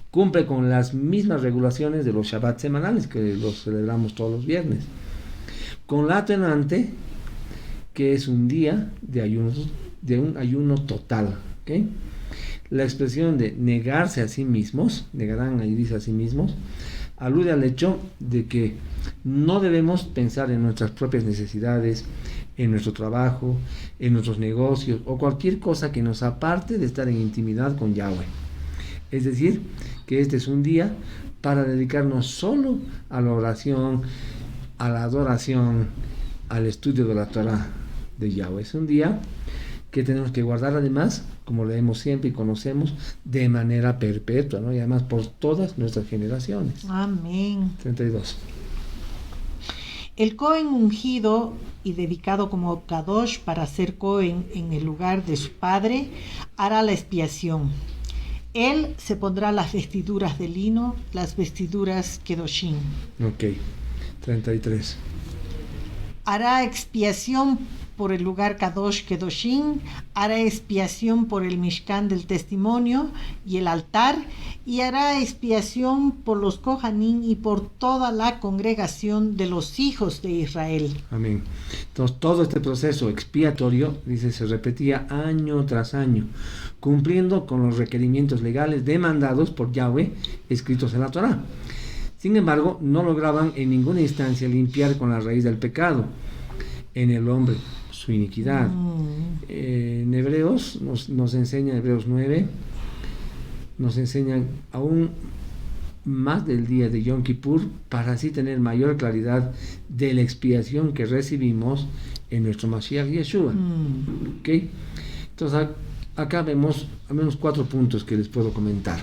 Speaker 2: cumple con las mismas regulaciones de los Shabbat semanales que los celebramos todos los viernes, con la atenuante que es un día de un ayuno total. ¿Okay? La expresión de negarse a sí mismos, negarán, ahí dice a sí mismos, alude al hecho de que no debemos pensar en nuestras propias necesidades, en nuestro trabajo, en nuestros negocios o cualquier cosa que nos aparte de estar en intimidad con Yahweh. Es decir, que este es un día para dedicarnos solo a la oración, a la adoración, al estudio de la Torah de Yahweh. Es un día que tenemos que guardar, además, como leemos siempre y conocemos, de manera perpetua, ¿no? Y además por todas nuestras generaciones.
Speaker 1: Amén.
Speaker 2: 32.
Speaker 1: El Cohen ungido y dedicado como Kadosh para ser Cohen en el lugar de su padre, hará la expiación. Él se pondrá las vestiduras de lino, las vestiduras Kedoshim.
Speaker 2: Ok, 33.
Speaker 1: Hará expiación por el lugar Kadosh Kedoshim, hará expiación por el Mishkan del testimonio y el altar, y hará expiación por los Kohanim y por toda la congregación de los hijos de Israel.
Speaker 2: Amén. Entonces, todo este proceso expiatorio, dice, se repetía año tras año, cumpliendo con los requerimientos legales demandados por Yahweh, escritos en la Torá. Sin embargo, no lograban en ninguna instancia limpiar con la raíz del pecado en el hombre su iniquidad. En Hebreos nos enseña, Hebreos 9, nos enseñan aún más del día de Yom Kippur para así tener mayor claridad de la expiación que recibimos en nuestro Mashiach Yeshua. ¿Okay? Entonces acá vemos al menos 4 puntos que les puedo comentar.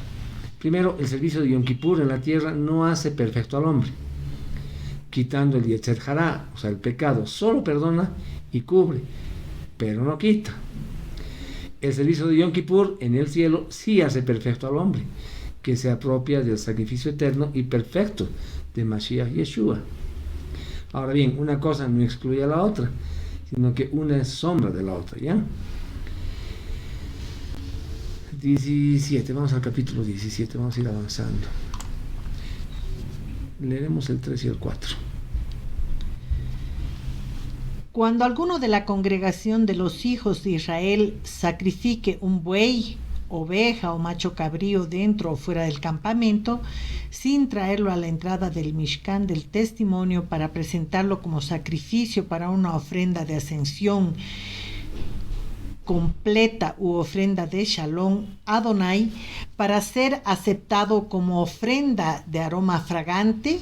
Speaker 2: Primero, el servicio de Yom Kippur en la tierra no hace perfecto al hombre, quitando el Yetzer Hará, o sea, el pecado, solo perdona y cubre, pero no quita. El servicio de Yom Kippur en el cielo sí hace perfecto al hombre, que se apropia del sacrificio eterno y perfecto de Mashiach Yeshua. Ahora bien, una cosa no excluye a la otra, sino que una es sombra de la otra, ¿ya? 17, vamos al capítulo 17, vamos a ir avanzando. Leeremos el 3 y el 4.
Speaker 1: Cuando alguno de la congregación de los hijos de Israel sacrifique un buey, oveja o macho cabrío dentro o fuera del campamento, sin traerlo a la entrada del Mishkan del testimonio para presentarlo como sacrificio para una ofrenda de ascensión completa u ofrenda de Shalom Adonai, para ser aceptado como ofrenda de aroma fragante,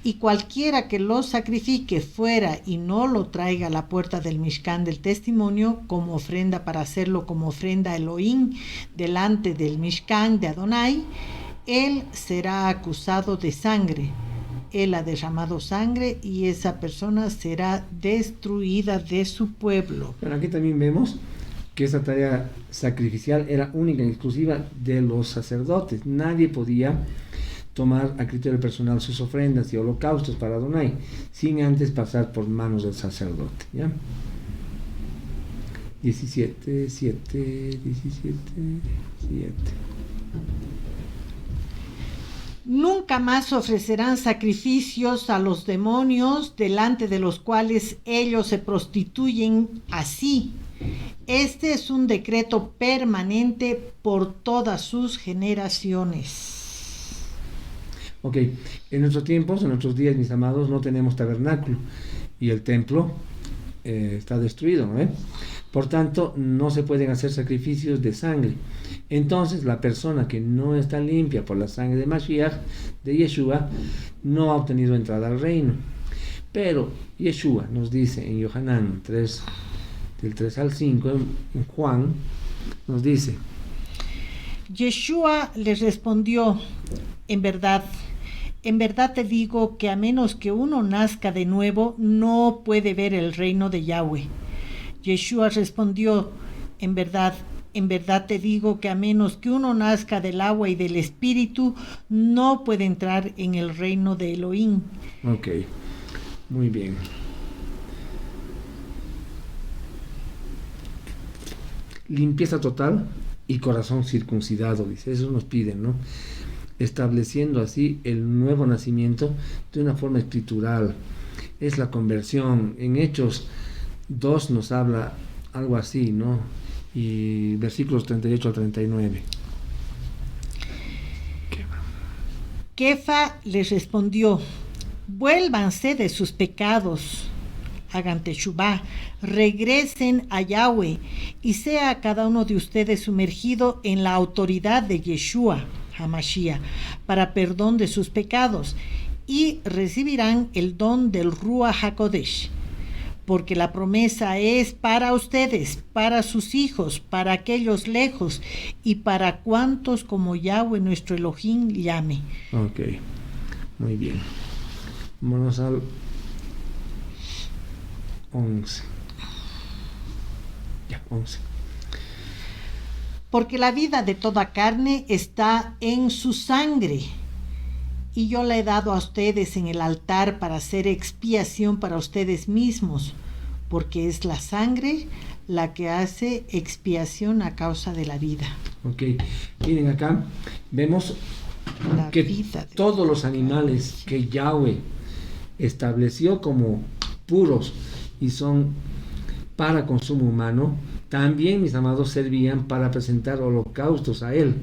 Speaker 1: y cualquiera que lo sacrifique fuera y no lo traiga a la puerta del Mishkan del testimonio como ofrenda para hacerlo como ofrenda a Elohim delante del Mishkan de Adonai, él será acusado de sangre. Él ha derramado sangre y esa persona será destruida de su pueblo.
Speaker 2: Bueno, aquí también vemos que esta tarea sacrificial era única y exclusiva de los sacerdotes. Nadie podía tomar a criterio personal sus ofrendas y holocaustos para Adonai sin antes pasar por manos del sacerdote, ¿ya? 17, 7, 17, 7.
Speaker 1: Nunca más ofrecerán sacrificios a los demonios delante de los cuales ellos se prostituyen así. Este es un decreto permanente por todas sus generaciones.
Speaker 2: Ok, en nuestros tiempos, en nuestros días, mis amados, no tenemos tabernáculo y el templo está destruido, ¿no? Por tanto, no se pueden hacer sacrificios de sangre. Entonces, la persona que no está limpia por la sangre de Mashiach, de Yeshua, no ha obtenido entrada al reino. Pero Yeshua nos dice en Yohanan 3, del 3 al 5, en Juan, nos dice:
Speaker 1: Yeshua les respondió, en verdad te digo que a menos que uno nazca de nuevo, no puede ver el reino de Yahweh. Yeshua respondió, en verdad te digo que a menos que uno nazca del agua y del espíritu, no puede entrar en el reino de Elohim.
Speaker 2: Ok, muy bien. Limpieza total y corazón circuncidado, dice, eso nos piden, ¿no? Estableciendo así el nuevo nacimiento de una forma escritural. Es la conversión. En Hechos 2 nos habla algo así, ¿no? Y versículos 38 al 39.
Speaker 1: Kefa les respondió, vuélvanse de sus pecados, hagan teshuvá, regresen a Yahweh y sea cada uno de ustedes sumergido en la autoridad de Yeshua HaMashiach para perdón de sus pecados y recibirán el don del Ruach HaKodesh, porque la promesa es para ustedes, para sus hijos, para aquellos lejos y para cuantos como Yahweh nuestro Elohim llame.
Speaker 2: Ok, muy bien. Vámonos al 11. Ya, 11.
Speaker 1: Porque la vida de toda carne está en su sangre, y yo la he dado a ustedes en el altar para hacer expiación para ustedes mismos, porque es la sangre la que hace expiación a causa de la vida.
Speaker 2: Ok, miren acá, vemos
Speaker 1: La
Speaker 2: que
Speaker 1: vida de
Speaker 2: todos los animales que Yahweh estableció como puros y son para consumo humano, también, mis amados, servían para presentar holocaustos a Él.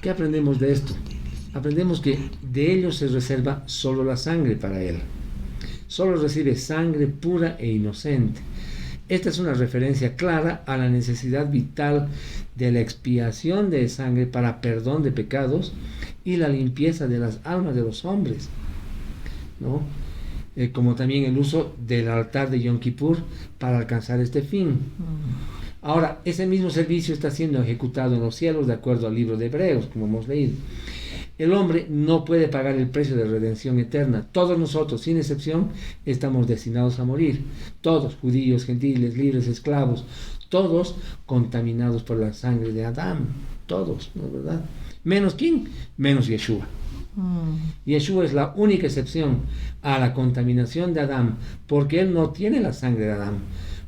Speaker 2: ¿Qué aprendemos de esto? Aprendemos que de ellos se reserva solo la sangre para Él. Solo recibe sangre pura e inocente. Esta es una referencia clara a la necesidad vital de la expiación de sangre para perdón de pecados y la limpieza de las almas de los hombres, ¿no? Como también el uso del altar de Yom Kippur para alcanzar este fin. Ahora, ese mismo servicio está siendo ejecutado en los cielos de acuerdo al libro de Hebreos, como hemos leído. El hombre no puede pagar el precio de redención eterna. Todos nosotros, sin excepción, estamos destinados a morir. Todos, judíos, gentiles, libres, esclavos, todos contaminados por la sangre de Adán. Todos, ¿no es verdad? ¿Menos quién? Menos Yeshua. Yeshua es la única excepción a la contaminación de Adán, porque él no tiene la sangre de Adán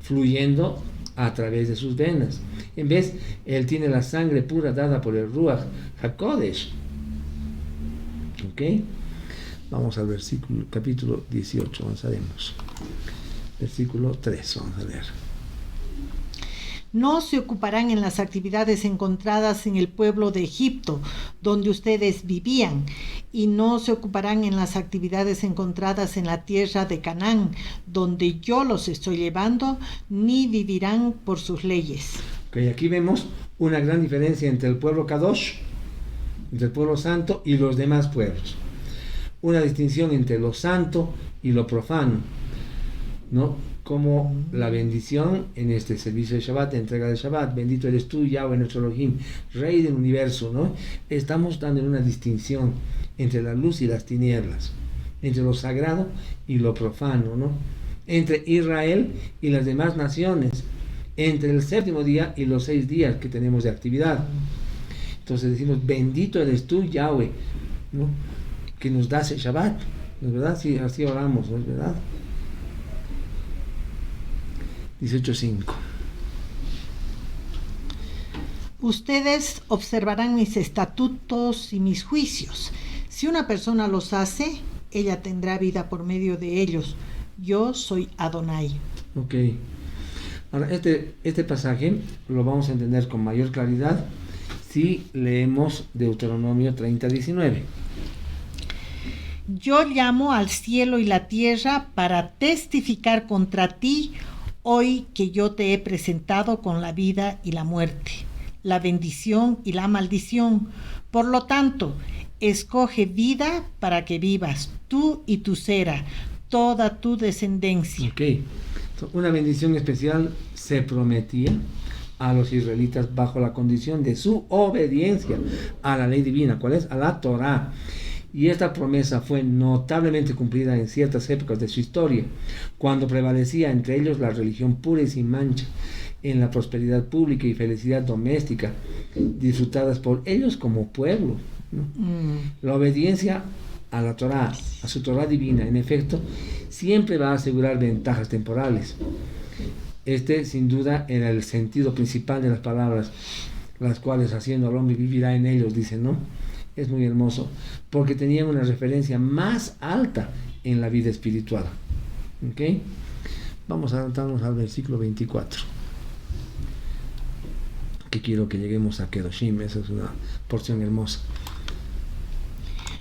Speaker 2: fluyendo a través de sus venas. En vez, él tiene la sangre pura dada por el Ruach HaKodesh. ¿Ok? Vamos al versículo, capítulo 18, avanzaremos. Versículo 3, vamos a leer.
Speaker 1: No se ocuparán en las actividades encontradas en el pueblo de Egipto, donde ustedes vivían, y no se ocuparán en las actividades encontradas en la tierra de Canaán, donde yo los estoy llevando, ni vivirán por sus leyes.
Speaker 2: Okay, aquí vemos una gran diferencia entre el pueblo Kadosh, entre el pueblo santo y los demás pueblos. Una distinción entre lo santo y lo profano, ¿no? Como la bendición en este servicio de Shabbat, de entrega de Shabbat, bendito eres tú, Yahweh, nuestro Elohim, Rey del universo, ¿no? Estamos dando una distinción entre la luz y las tinieblas, entre lo sagrado y lo profano, ¿no? Entre Israel y las demás naciones, entre el séptimo día y los 6 días que tenemos de actividad. Entonces decimos, bendito eres tú, Yahweh, ¿no? Que nos das el Shabbat, ¿no es verdad? Sí, así oramos, ¿no es verdad? 18:5.
Speaker 1: Ustedes observarán mis estatutos y mis juicios. Si una persona los hace, ella tendrá vida por medio de ellos. Yo soy Adonai.
Speaker 2: Ok. Ahora, este pasaje lo vamos a entender con mayor claridad si leemos Deuteronomio 30:19.
Speaker 1: Yo llamo al cielo y la tierra para testificar contra ti hoy que yo te he presentado con la vida y la muerte, la bendición y la maldición. Por lo tanto, escoge vida para que vivas, tú y tu sera, toda tu descendencia.
Speaker 2: Ok. Una bendición especial se prometía a los israelitas bajo la condición de su obediencia a la ley divina. ¿Cuál es? A la Torá. Y esta promesa fue notablemente cumplida en ciertas épocas de su historia, cuando prevalecía entre ellos la religión pura y sin mancha, en la prosperidad pública y felicidad doméstica, disfrutadas por ellos como pueblo, ¿no? La obediencia a la Torá, a su Torá divina, en efecto, siempre va a asegurar ventajas temporales. Este, sin duda, era el sentido principal de las palabras, las cuales haciendo al hombre vivirá en ellos, dicen, ¿no? Es muy hermoso, porque tenían una referencia más alta en la vida espiritual. ¿Ok? Vamos a adelantarnos al versículo 24. Que quiero que lleguemos a Kedoshim, esa es una porción hermosa.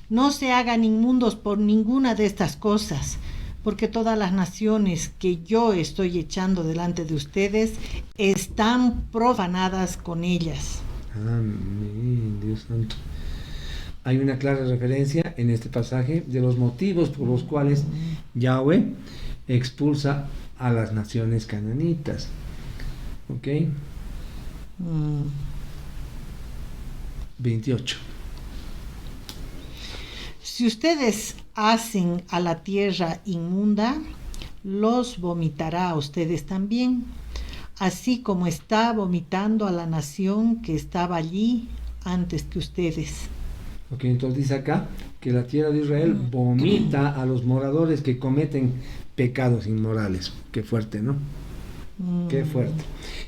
Speaker 1: No se hagan inmundos por ninguna de estas cosas, porque todas las naciones que yo estoy echando delante de ustedes están profanadas con ellas.
Speaker 2: Amén, Dios santo. Hay una clara referencia en este pasaje de los motivos por los cuales Yahweh expulsa a las naciones cananitas. ¿Ok? 28.
Speaker 1: Si ustedes hacen a la tierra inmunda, los vomitará a ustedes también, así como está vomitando a la nación que estaba allí antes que ustedes.
Speaker 2: Ok, entonces dice acá que la tierra de Israel vomita a los moradores que cometen pecados inmorales. Qué fuerte, ¿no? Qué fuerte.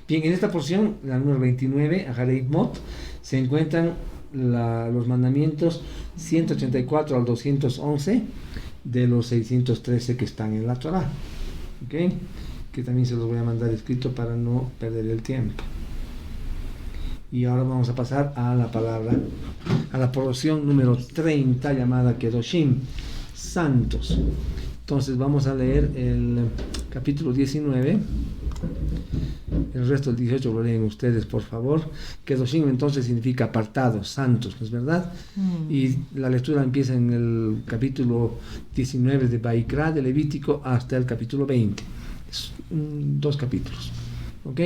Speaker 2: Bien, en esta porción, la número 29, Ahareit Mot, se encuentran los mandamientos 184 al 211 de los 613 que están en la Torá. ¿Ok? Que también se los voy a mandar escrito para no perder el tiempo. Y ahora vamos a pasar a la palabra, a la porción número 30 llamada Kedoshim, santos. Entonces vamos a leer el capítulo 19, el resto del 18 lo leen ustedes, por favor. Kedoshim entonces significa apartados, santos, ¿no es verdad? Y la lectura empieza en el capítulo 19 de Baikra, de Levítico, hasta el capítulo 20. Es 2 capítulos. ¿Ok?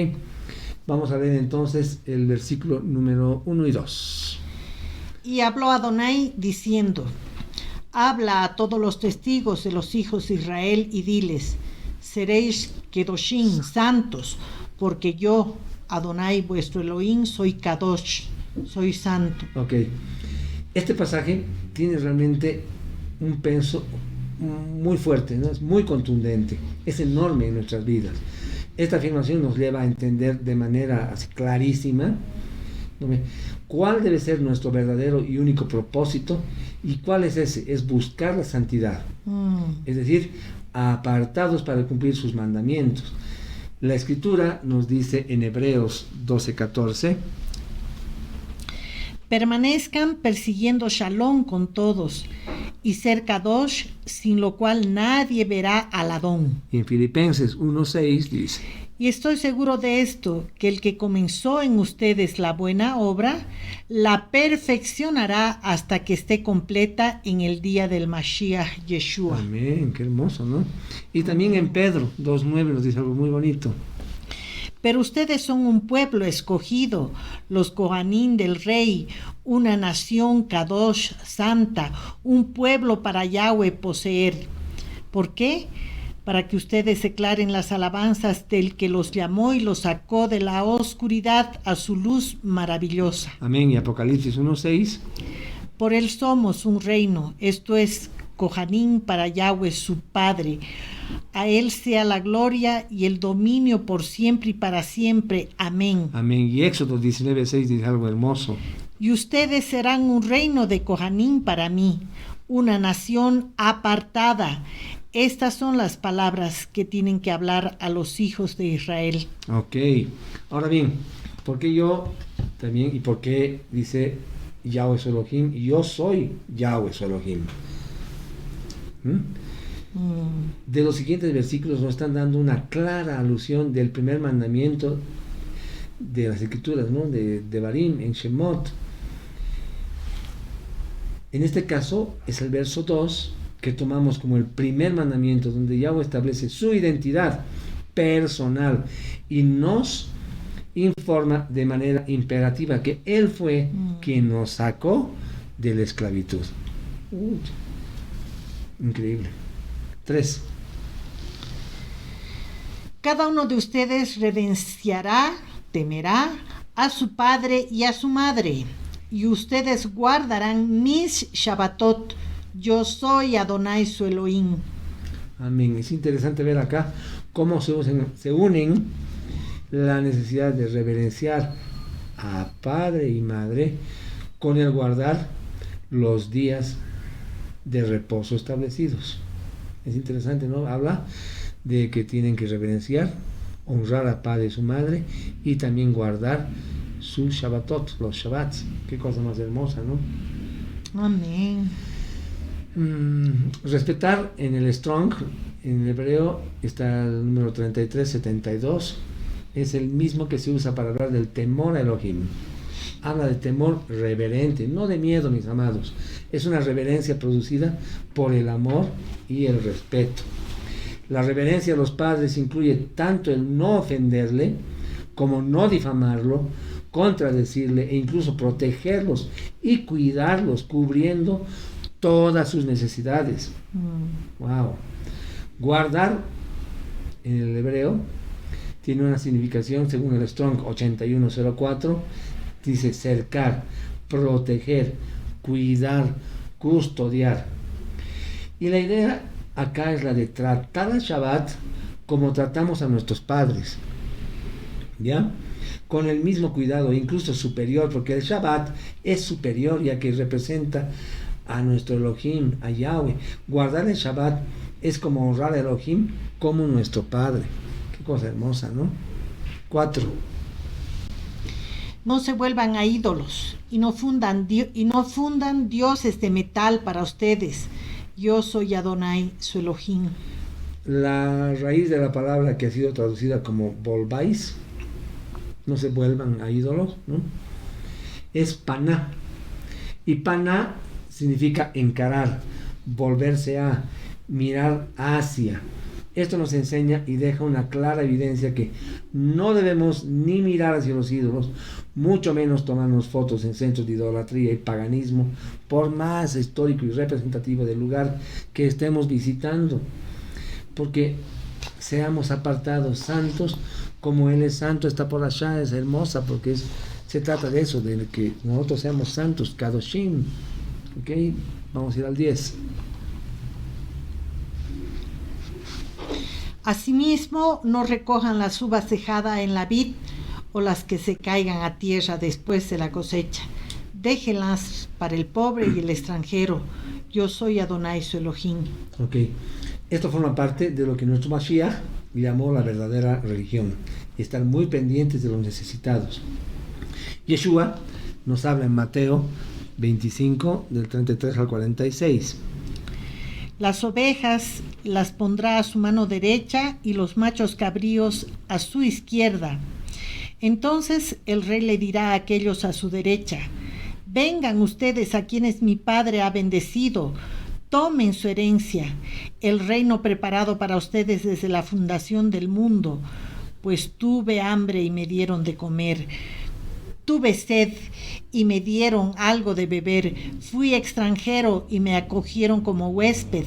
Speaker 2: Vamos a leer entonces el versículo número 1 y 2.
Speaker 1: Y habló Adonai diciendo: habla a todos los testigos de los hijos de Israel y diles: seréis Kedoshim, santos, porque yo, Adonai, vuestro Elohim, soy Kadosh, soy santo.
Speaker 2: Ok. Este pasaje tiene realmente un peso muy fuerte, ¿no? Es muy contundente, es enorme en nuestras vidas. Esta afirmación nos lleva a entender de manera así clarísima, ¿no ve?, cuál debe ser nuestro verdadero y único propósito. ¿Y cuál es ese? Es buscar la santidad. Es decir, apartados para cumplir sus mandamientos. La Escritura nos dice en Hebreos 12:14:
Speaker 1: permanezcan persiguiendo Shalom con todos y ser Kadosh, sin lo cual nadie verá al Adón.
Speaker 2: Y en Filipenses 1:6 dice:
Speaker 1: y estoy seguro de esto, que el que comenzó en ustedes la buena obra, la perfeccionará hasta que esté completa en el día del Mashiach Yeshua.
Speaker 2: Amén, qué hermoso, ¿no? Y también en Pedro 2:9 nos dice algo muy bonito:
Speaker 1: pero ustedes son un pueblo escogido, los Kohanim del Rey, una nación Kadosh, santa, un pueblo para Yahweh poseer. ¿Por qué? Para que ustedes declaren las alabanzas del que los llamó y los sacó de la oscuridad a su luz maravillosa.
Speaker 2: Amén. Y Apocalipsis 1:6:
Speaker 1: por él somos un reino, esto es Kohanim para Yahweh su Padre. A él sea la gloria y el dominio por siempre y para siempre. Amén.
Speaker 2: Amén. Y Éxodo 19:6 dice algo hermoso:
Speaker 1: y ustedes serán un reino de Kohanim para mí, una nación apartada. Estas son las palabras que tienen que hablar a los hijos de Israel.
Speaker 2: Ok. Ahora bien, ¿por qué yo también? ¿Y por qué dice Yahweh su Elohim? Yo soy Yahweh su Elohim. De los siguientes versículos nos están dando una clara alusión del primer mandamiento de las Escrituras, ¿no? De Barim, en Shemot. En este caso es el verso 2 que tomamos como el primer mandamiento, donde Yahweh establece su identidad personal y nos informa de manera imperativa que Él fue quien nos sacó de la esclavitud. Increíble. 3.
Speaker 1: Cada uno de ustedes reverenciará, temerá a su padre y a su madre, y ustedes guardarán mis Shabbatot. Yo soy Adonai su Elohim.
Speaker 2: Amén. Es interesante ver acá cómo se unen la necesidad de reverenciar a padre y madre con el guardar los días de reposo establecidos. Es interesante, ¿no? Habla de que tienen que reverenciar, honrar a padre y su madre y también guardar sus Shabbatot, los Shabbats. Qué cosa más hermosa, ¿no?
Speaker 1: Amén.
Speaker 2: Respetar en el Strong, en el hebreo, está el número 3372, es el mismo que se usa para hablar del temor a Elohim. Habla de temor reverente, no de miedo, mis amados. Es una reverencia producida por el amor y el respeto. La reverencia a los padres incluye tanto el no ofenderle, como no difamarlo, contradecirle e incluso protegerlos y cuidarlos, cubriendo todas sus necesidades. Wow. Guardar en el hebreo tiene una significación, según el Strong 8104, dice cercar, proteger, cuidar, custodiar. Y la idea acá es la de tratar al Shabbat como tratamos a nuestros padres, ¿ya? Con el mismo cuidado, incluso superior, porque el Shabbat es superior, ya que representa a nuestro Elohim, a Yahweh. Guardar el Shabbat es como honrar a Elohim como nuestro Padre. Qué cosa hermosa, ¿no? 4.
Speaker 1: No se vuelvan a ídolos y no fundan dioses de metal para ustedes. Yo soy Adonai, su Elohim.
Speaker 2: La raíz de la palabra que ha sido traducida como volváis, no se vuelvan a ídolos, ¿no? Es paná. Y paná significa encarar, volverse a, mirar hacia. Esto nos enseña y deja una clara evidencia que no debemos ni mirar hacia los ídolos, mucho menos tomarnos fotos en centros de idolatría y paganismo, por más histórico y representativo del lugar que estemos visitando. Porque seamos apartados, santos, como Él es santo. Esta por allá es hermosa porque se trata de eso, de que nosotros seamos santos, Kadoshim. Ok, vamos a ir al 10.
Speaker 1: Asimismo, no recojan las uvas cejadas en la vid o las que se caigan a tierra después de la cosecha. Déjenlas para el pobre y el extranjero. Yo soy Adonai su Elohim.
Speaker 2: Ok. Esto forma parte de lo que nuestro Mashiach llamó la verdadera religión. Y estar muy pendientes de los necesitados. Yeshua nos habla en Mateo 25, del 33 al 46.
Speaker 1: Las ovejas las pondrá a su mano derecha y los machos cabríos a su izquierda. Entonces el rey le dirá a aquellos a su derecha: vengan ustedes a quienes mi Padre ha bendecido, tomen su herencia, el reino preparado para ustedes desde la fundación del mundo, pues tuve hambre y me dieron de comer. Tuve sed y me dieron algo de beber. Fui extranjero y me acogieron como huésped.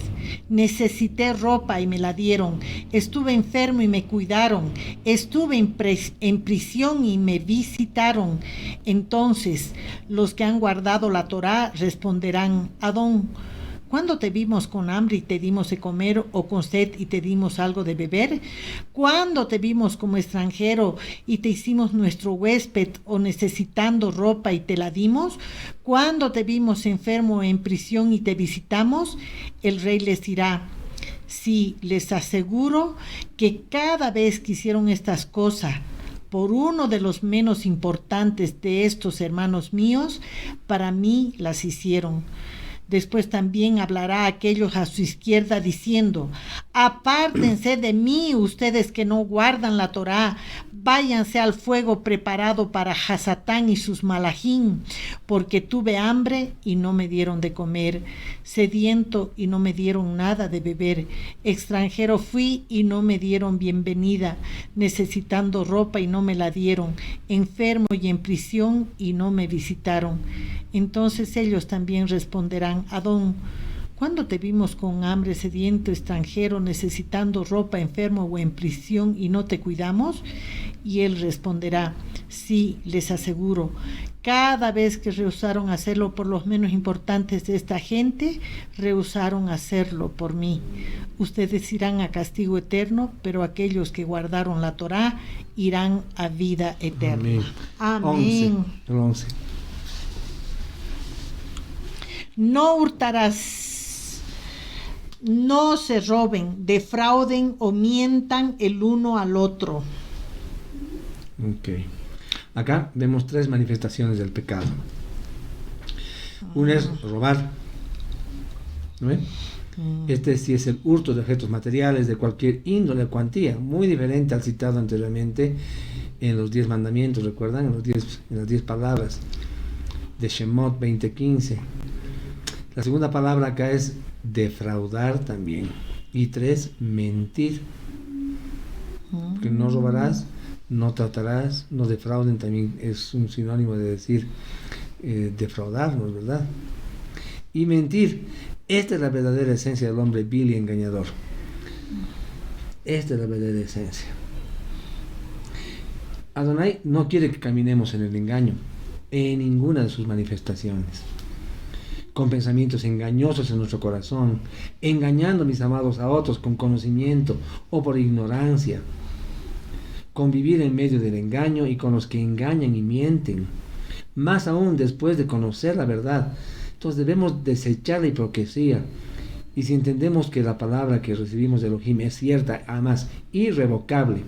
Speaker 1: Necesité ropa y me la dieron. Estuve enfermo y me cuidaron. Estuve en prisión y me visitaron. Entonces los que han guardado la Torá responderán: Adón, ¿cuándo te vimos con hambre y te dimos de comer, o con sed y te dimos algo de beber? ¿Cuándo te vimos como extranjero y te hicimos nuestro huésped, o necesitando ropa y te la dimos? ¿Cuándo te vimos enfermo o en prisión y te visitamos? El rey les dirá: sí, les aseguro que cada vez que hicieron estas cosas por uno de los menos importantes de estos hermanos míos, para mí las hicieron. Después también hablará a aquellos a su izquierda diciendo: apártense de mí, ustedes que no guardan la Torá, váyanse al fuego preparado para Hasatán y sus malajín, porque tuve hambre y no me dieron de comer, sediento y no me dieron nada de beber, extranjero fui y no me dieron bienvenida, necesitando ropa y no me la dieron, enfermo y en prisión y no me visitaron. Entonces ellos también responderán: Adón, ¿cuándo te vimos con hambre, sediento, extranjero, necesitando ropa, enfermo o en prisión y no te cuidamos? Y él responderá: sí, les aseguro, cada vez que rehusaron hacerlo por los menos importantes de esta gente, rehusaron hacerlo por mí. Ustedes irán a castigo eterno, pero aquellos que guardaron la Torá irán a vida eterna.
Speaker 2: Amén.
Speaker 1: Amén.
Speaker 2: 11.
Speaker 1: No hurtarás, no se roben, defrauden o mientan el uno al otro.
Speaker 2: Ok. Acá vemos tres manifestaciones del pecado. Una es robar. ¿No ven? Este sí es el hurto de objetos materiales de cualquier índole o cuantía, muy diferente al citado anteriormente en los 10 mandamientos, ¿recuerdan? En las 10 palabras de Shemot 20:15. La segunda palabra acá es defraudar también. Y 3, mentir. Que no robarás, no tratarás, no defrauden, también es un sinónimo de decir defraudarnos, ¿verdad? Y mentir. Esta es la verdadera esencia del hombre vil y engañador. Esta es la verdadera esencia. Adonai no quiere que caminemos en el engaño, en ninguna de sus manifestaciones, con pensamientos engañosos en nuestro corazón, engañando, mis amados, a otros con conocimiento o por ignorancia, con vivir en medio del engaño y con los que engañan y mienten, más aún después de conocer la verdad. Entonces debemos desechar la hipocresía, y si entendemos que la palabra que recibimos de Elohim es cierta, además irrevocable,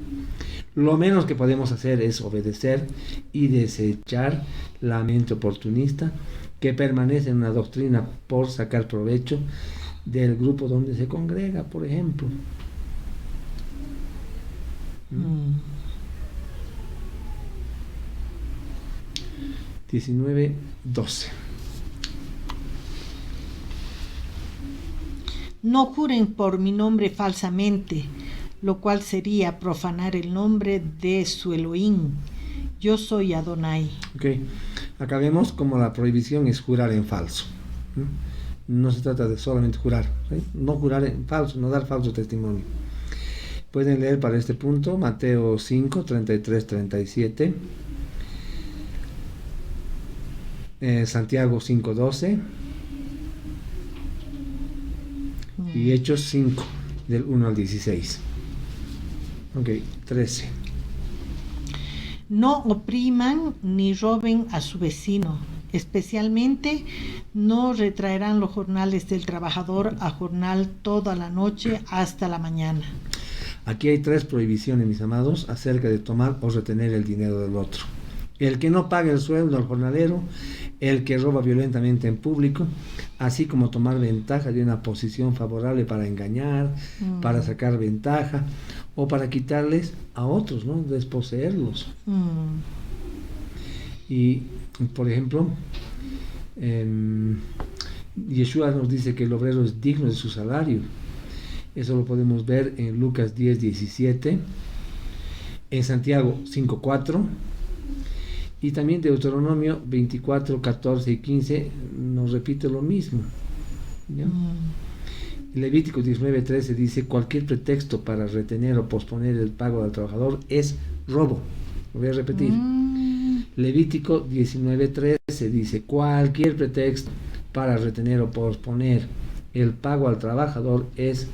Speaker 2: lo menos que podemos hacer es obedecer y desechar la mente oportunista que permanece en una doctrina por sacar provecho del grupo donde se congrega, por ejemplo. 19:12.
Speaker 1: No juren por mi nombre falsamente, lo cual sería profanar el nombre de su Elohim. Yo soy Adonai.
Speaker 2: Okay. Acá vemos como la prohibición es jurar en falso. No se trata de solamente jurar, ¿sí? No jurar en falso, no dar falso testimonio. Pueden leer para este punto Mateo 5, 33, 37, Santiago 5, 12 y Hechos 5, del 1 al 16. Ok, 13.
Speaker 1: No opriman ni roben a su vecino, especialmente no retraerán los jornales del trabajador a jornal toda la noche hasta la mañana.
Speaker 2: Aquí hay 3 prohibiciones, mis amados, acerca de tomar o retener el dinero del otro. El que no pague el sueldo al jornalero, el que roba violentamente en público, así como tomar ventaja de una posición favorable para engañar, para sacar ventaja o para quitarles a otros, ¿no? Desposeerlos. Y, por ejemplo, Yeshua nos dice que el obrero es digno de su salario. Eso lo podemos ver en Lucas 10:17, en Santiago 5:4, y también Deuteronomio 24, 14 y 15 nos repite lo mismo, ¿ya? Levítico 19:13 dice: cualquier pretexto para retener o posponer el pago del trabajador es robo. Lo voy a repetir. Levítico 19:13 dice: cualquier pretexto para retener o posponer el pago al trabajador es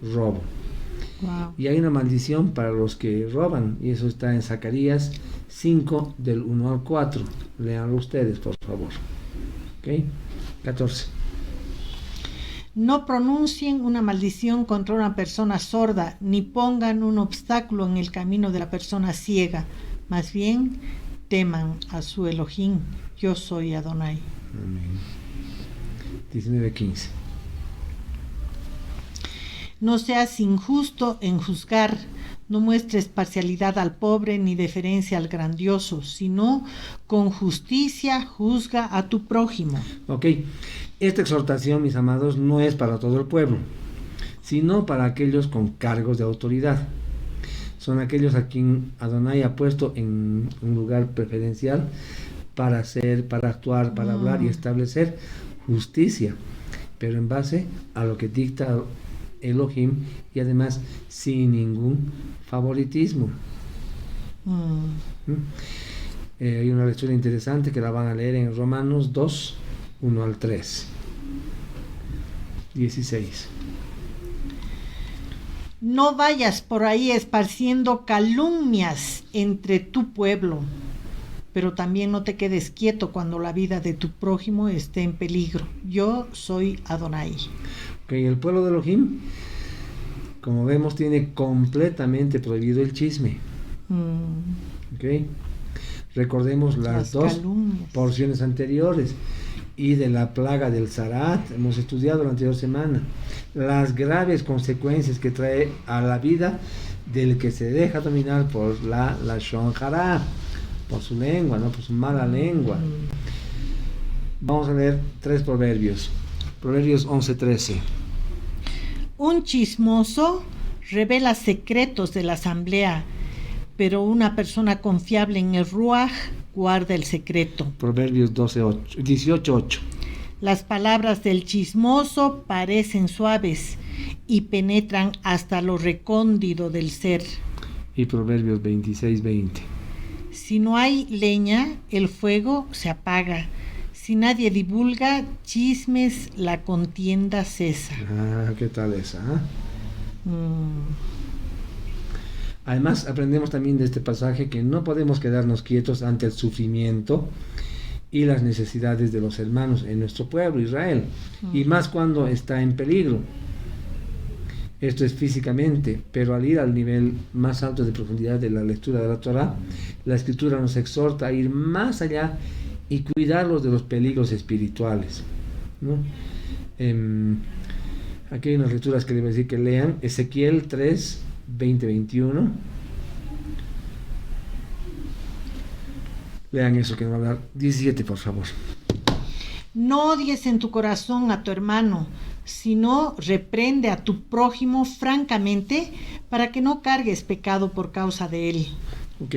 Speaker 2: robo.
Speaker 1: Wow.
Speaker 2: Y hay una maldición para los que roban, y eso está en Zacarías 5 del 1 al 4. Leanlo ustedes, por favor. ¿Ok? 14.
Speaker 1: No pronuncien una maldición contra una persona sorda, ni pongan un obstáculo en el camino de la persona ciega. Más bien, teman a su Elohim. Yo soy Adonai.
Speaker 2: Amén. 19:15.
Speaker 1: No seas injusto en juzgar, no muestres parcialidad al pobre ni deferencia al grandioso, sino con justicia juzga a tu prójimo.
Speaker 2: Ok, esta exhortación, mis amados, no es para todo el pueblo, sino para aquellos con cargos de autoridad. Son aquellos a quien Adonai ha puesto en un lugar preferencial para hacer, para actuar, para hablar y establecer justicia, pero en base a lo que dicta Elohim, y además sin ningún favoritismo. Hay una lectura interesante que la van a leer en Romanos 2, 1 al 3. 16.
Speaker 1: No vayas por ahí esparciendo calumnias entre tu pueblo, pero también no te quedes quieto cuando la vida de tu prójimo esté en peligro. Yo soy Adonai.
Speaker 2: Okay, el pueblo de Elohim, como vemos, tiene completamente prohibido el chisme. Okay. Recordemos las dos
Speaker 1: calumnias.
Speaker 2: Porciones anteriores y de la plaga del Zarat. Hemos estudiado la anterior semana las graves consecuencias que trae a la vida del que se deja dominar por la Lashon Hara, por su lengua, ¿no? Por su mala lengua. Vamos a leer 3 proverbios. Proverbios 11:13.
Speaker 1: Un chismoso revela secretos de la asamblea, pero una persona confiable en el Ruach guarda el secreto.
Speaker 2: Proverbios 18:8.
Speaker 1: Las palabras del chismoso parecen suaves y penetran hasta lo recóndito del ser.
Speaker 2: Y Proverbios 26:20.
Speaker 1: Si no hay leña, el fuego se apaga. Si nadie divulga chismes, la contienda cesa.
Speaker 2: ¿Qué tal esa? Además, aprendemos también de este pasaje que no podemos quedarnos quietos ante el sufrimiento y las necesidades de los hermanos en nuestro pueblo, Israel, y más cuando está en peligro. Esto es físicamente, pero al ir al nivel más alto de profundidad de la lectura de la Torah, la Escritura nos exhorta a ir más allá y cuidarlos de los peligros espirituales, ¿no? Aquí hay unas lecturas que les voy a decir que lean. Ezequiel 3, 20-21. Lean eso que nos va a hablar. 17, por favor.
Speaker 1: No odies en tu corazón a tu hermano, sino reprende a tu prójimo francamente para que no cargues pecado por causa de él.
Speaker 2: Ok.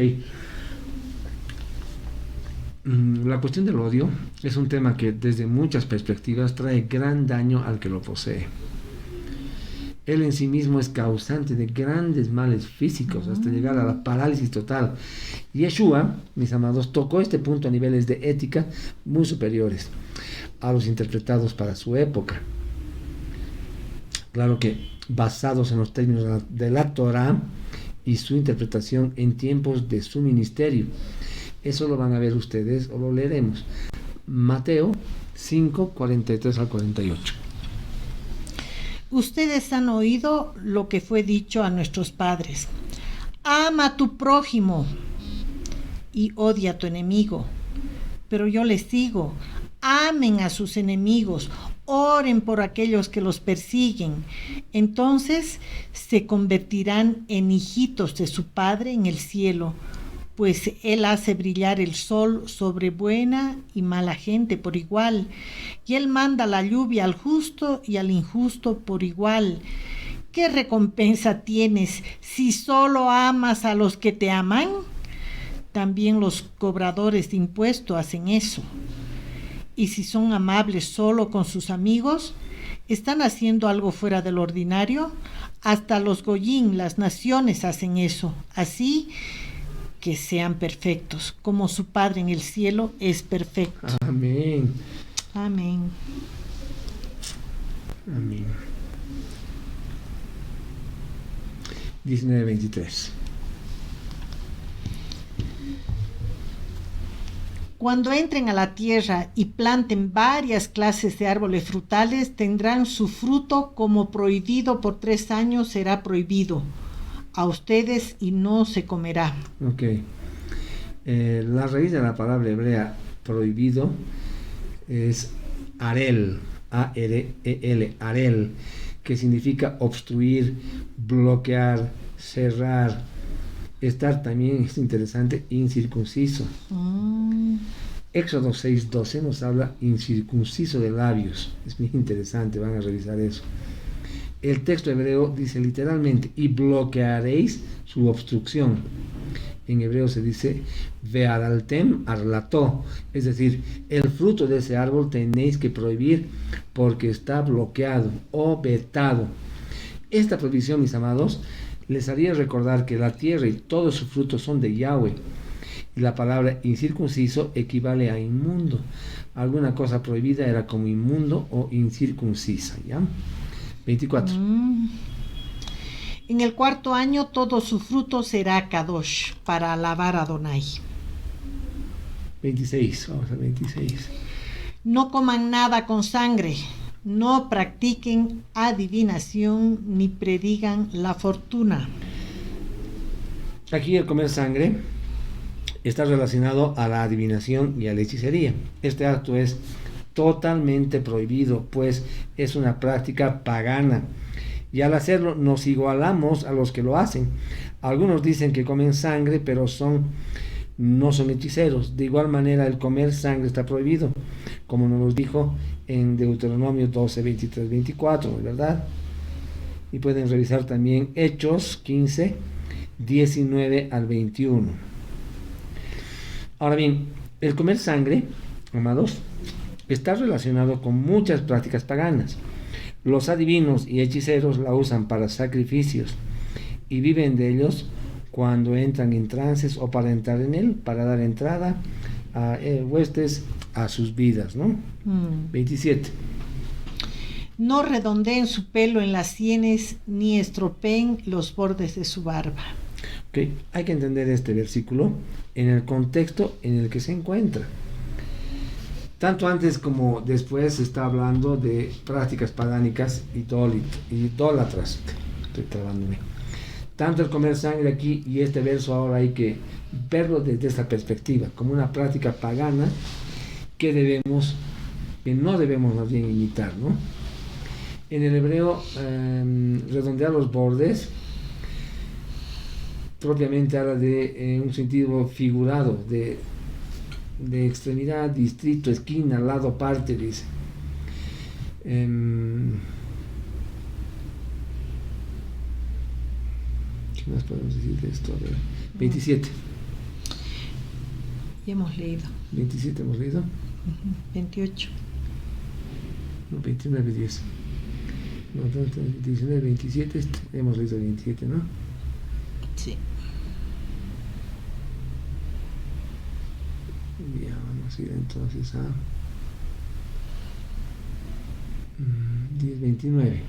Speaker 2: La cuestión del odio es un tema que desde muchas perspectivas trae gran daño al que lo posee. Él en sí mismo es causante de grandes males físicos hasta llegar a la parálisis total. Yeshua, mis amados, tocó este punto a niveles de ética muy superiores a los interpretados para su época. Claro que basados en los términos de la Torah y su interpretación en tiempos de su ministerio. Eso lo van a ver ustedes o lo leeremos. Mateo 5, 43 al 48.
Speaker 1: Ustedes han oído lo que fue dicho a nuestros padres. Ama a tu prójimo y odia a tu enemigo. Pero yo les digo, amen a sus enemigos, oren por aquellos que los persiguen. Entonces se convertirán en hijitos de su Padre en el cielo, pues Él hace brillar el sol sobre buena y mala gente por igual, y Él manda la lluvia al justo y al injusto por igual. ¿Qué recompensa tienes si solo amas a los que te aman? También los cobradores de impuestos hacen eso. Y si son amables solo con sus amigos, ¿están haciendo algo fuera del ordinario? Hasta los goyín, las naciones, hacen eso. Así que sean perfectos, como su Padre en el cielo es perfecto.
Speaker 2: Amén.
Speaker 1: Amén.
Speaker 2: Amén. 19:23.
Speaker 1: Cuando entren a la tierra y planten varias clases de árboles frutales, tendrán su fruto como prohibido por 3 años será prohibido a ustedes y no se comerá.
Speaker 2: Ok. La raíz de la palabra hebrea prohibido es arel, A-R-E-L, arel, que significa obstruir, bloquear, cerrar. Estar también, es interesante, incircunciso. Éxodo 6:12 nos habla incircunciso de labios. Es muy interesante, van a revisar eso. El texto hebreo dice literalmente, y bloquearéis su obstrucción. En hebreo se dice, ve'araltem arlató, es decir, el fruto de ese árbol tenéis que prohibir porque está bloqueado o vetado. Esta prohibición, mis amados, les haría recordar que la tierra y todo su fruto son de Yahweh. Y la palabra incircunciso equivale a inmundo. Alguna cosa prohibida era como inmundo o incircuncisa, ¿ya? 24.
Speaker 1: En el 4º año todo su fruto será kadosh, para alabar a Adonai.
Speaker 2: 26, vamos a 26.
Speaker 1: No coman nada con sangre, no practiquen adivinación ni predigan la fortuna.
Speaker 2: Aquí el comer sangre está relacionado a la adivinación y a la hechicería. Este acto es totalmente prohibido, pues es una práctica pagana. Y al hacerlo nos igualamos a los que lo hacen. Algunos dicen que comen sangre, pero no son hechiceros. De igual manera, el comer sangre está prohibido, como nos dijo en Deuteronomio 12, 23, 24, ¿verdad? Y pueden revisar también Hechos 15, 19 al 21. Ahora bien, el comer sangre, amados, está relacionado con muchas prácticas paganas. Los adivinos y hechiceros la usan para sacrificios y viven de ellos cuando entran en trances o para entrar en él, para dar entrada a huestes a sus vidas, ¿no? 27.
Speaker 1: No redondeen su pelo en las sienes ni estropeen los bordes de su barba.
Speaker 2: Okay. Hay que entender este versículo en el contexto en el que se encuentra. Tanto antes como después se está hablando de prácticas pagánicas idólatras. Estoy trabándome. Tanto el comer sangre aquí y este verso ahora hay que verlo desde esta perspectiva, como una práctica pagana que no debemos más bien imitar, ¿no? En el hebreo, redondear los bordes propiamente habla de un sentido figurado, de extremidad, distrito, esquina, lado, parte, dice. ¿Qué más podemos decir de esto? A ver, 27.
Speaker 1: Ya hemos leído.
Speaker 2: 27 hemos leído.
Speaker 1: 28.
Speaker 2: No, 29, 10. No, 19, 27, hemos leído 27, ¿no?
Speaker 1: Sí.
Speaker 2: Ya, vamos a ir entonces a 10, 29.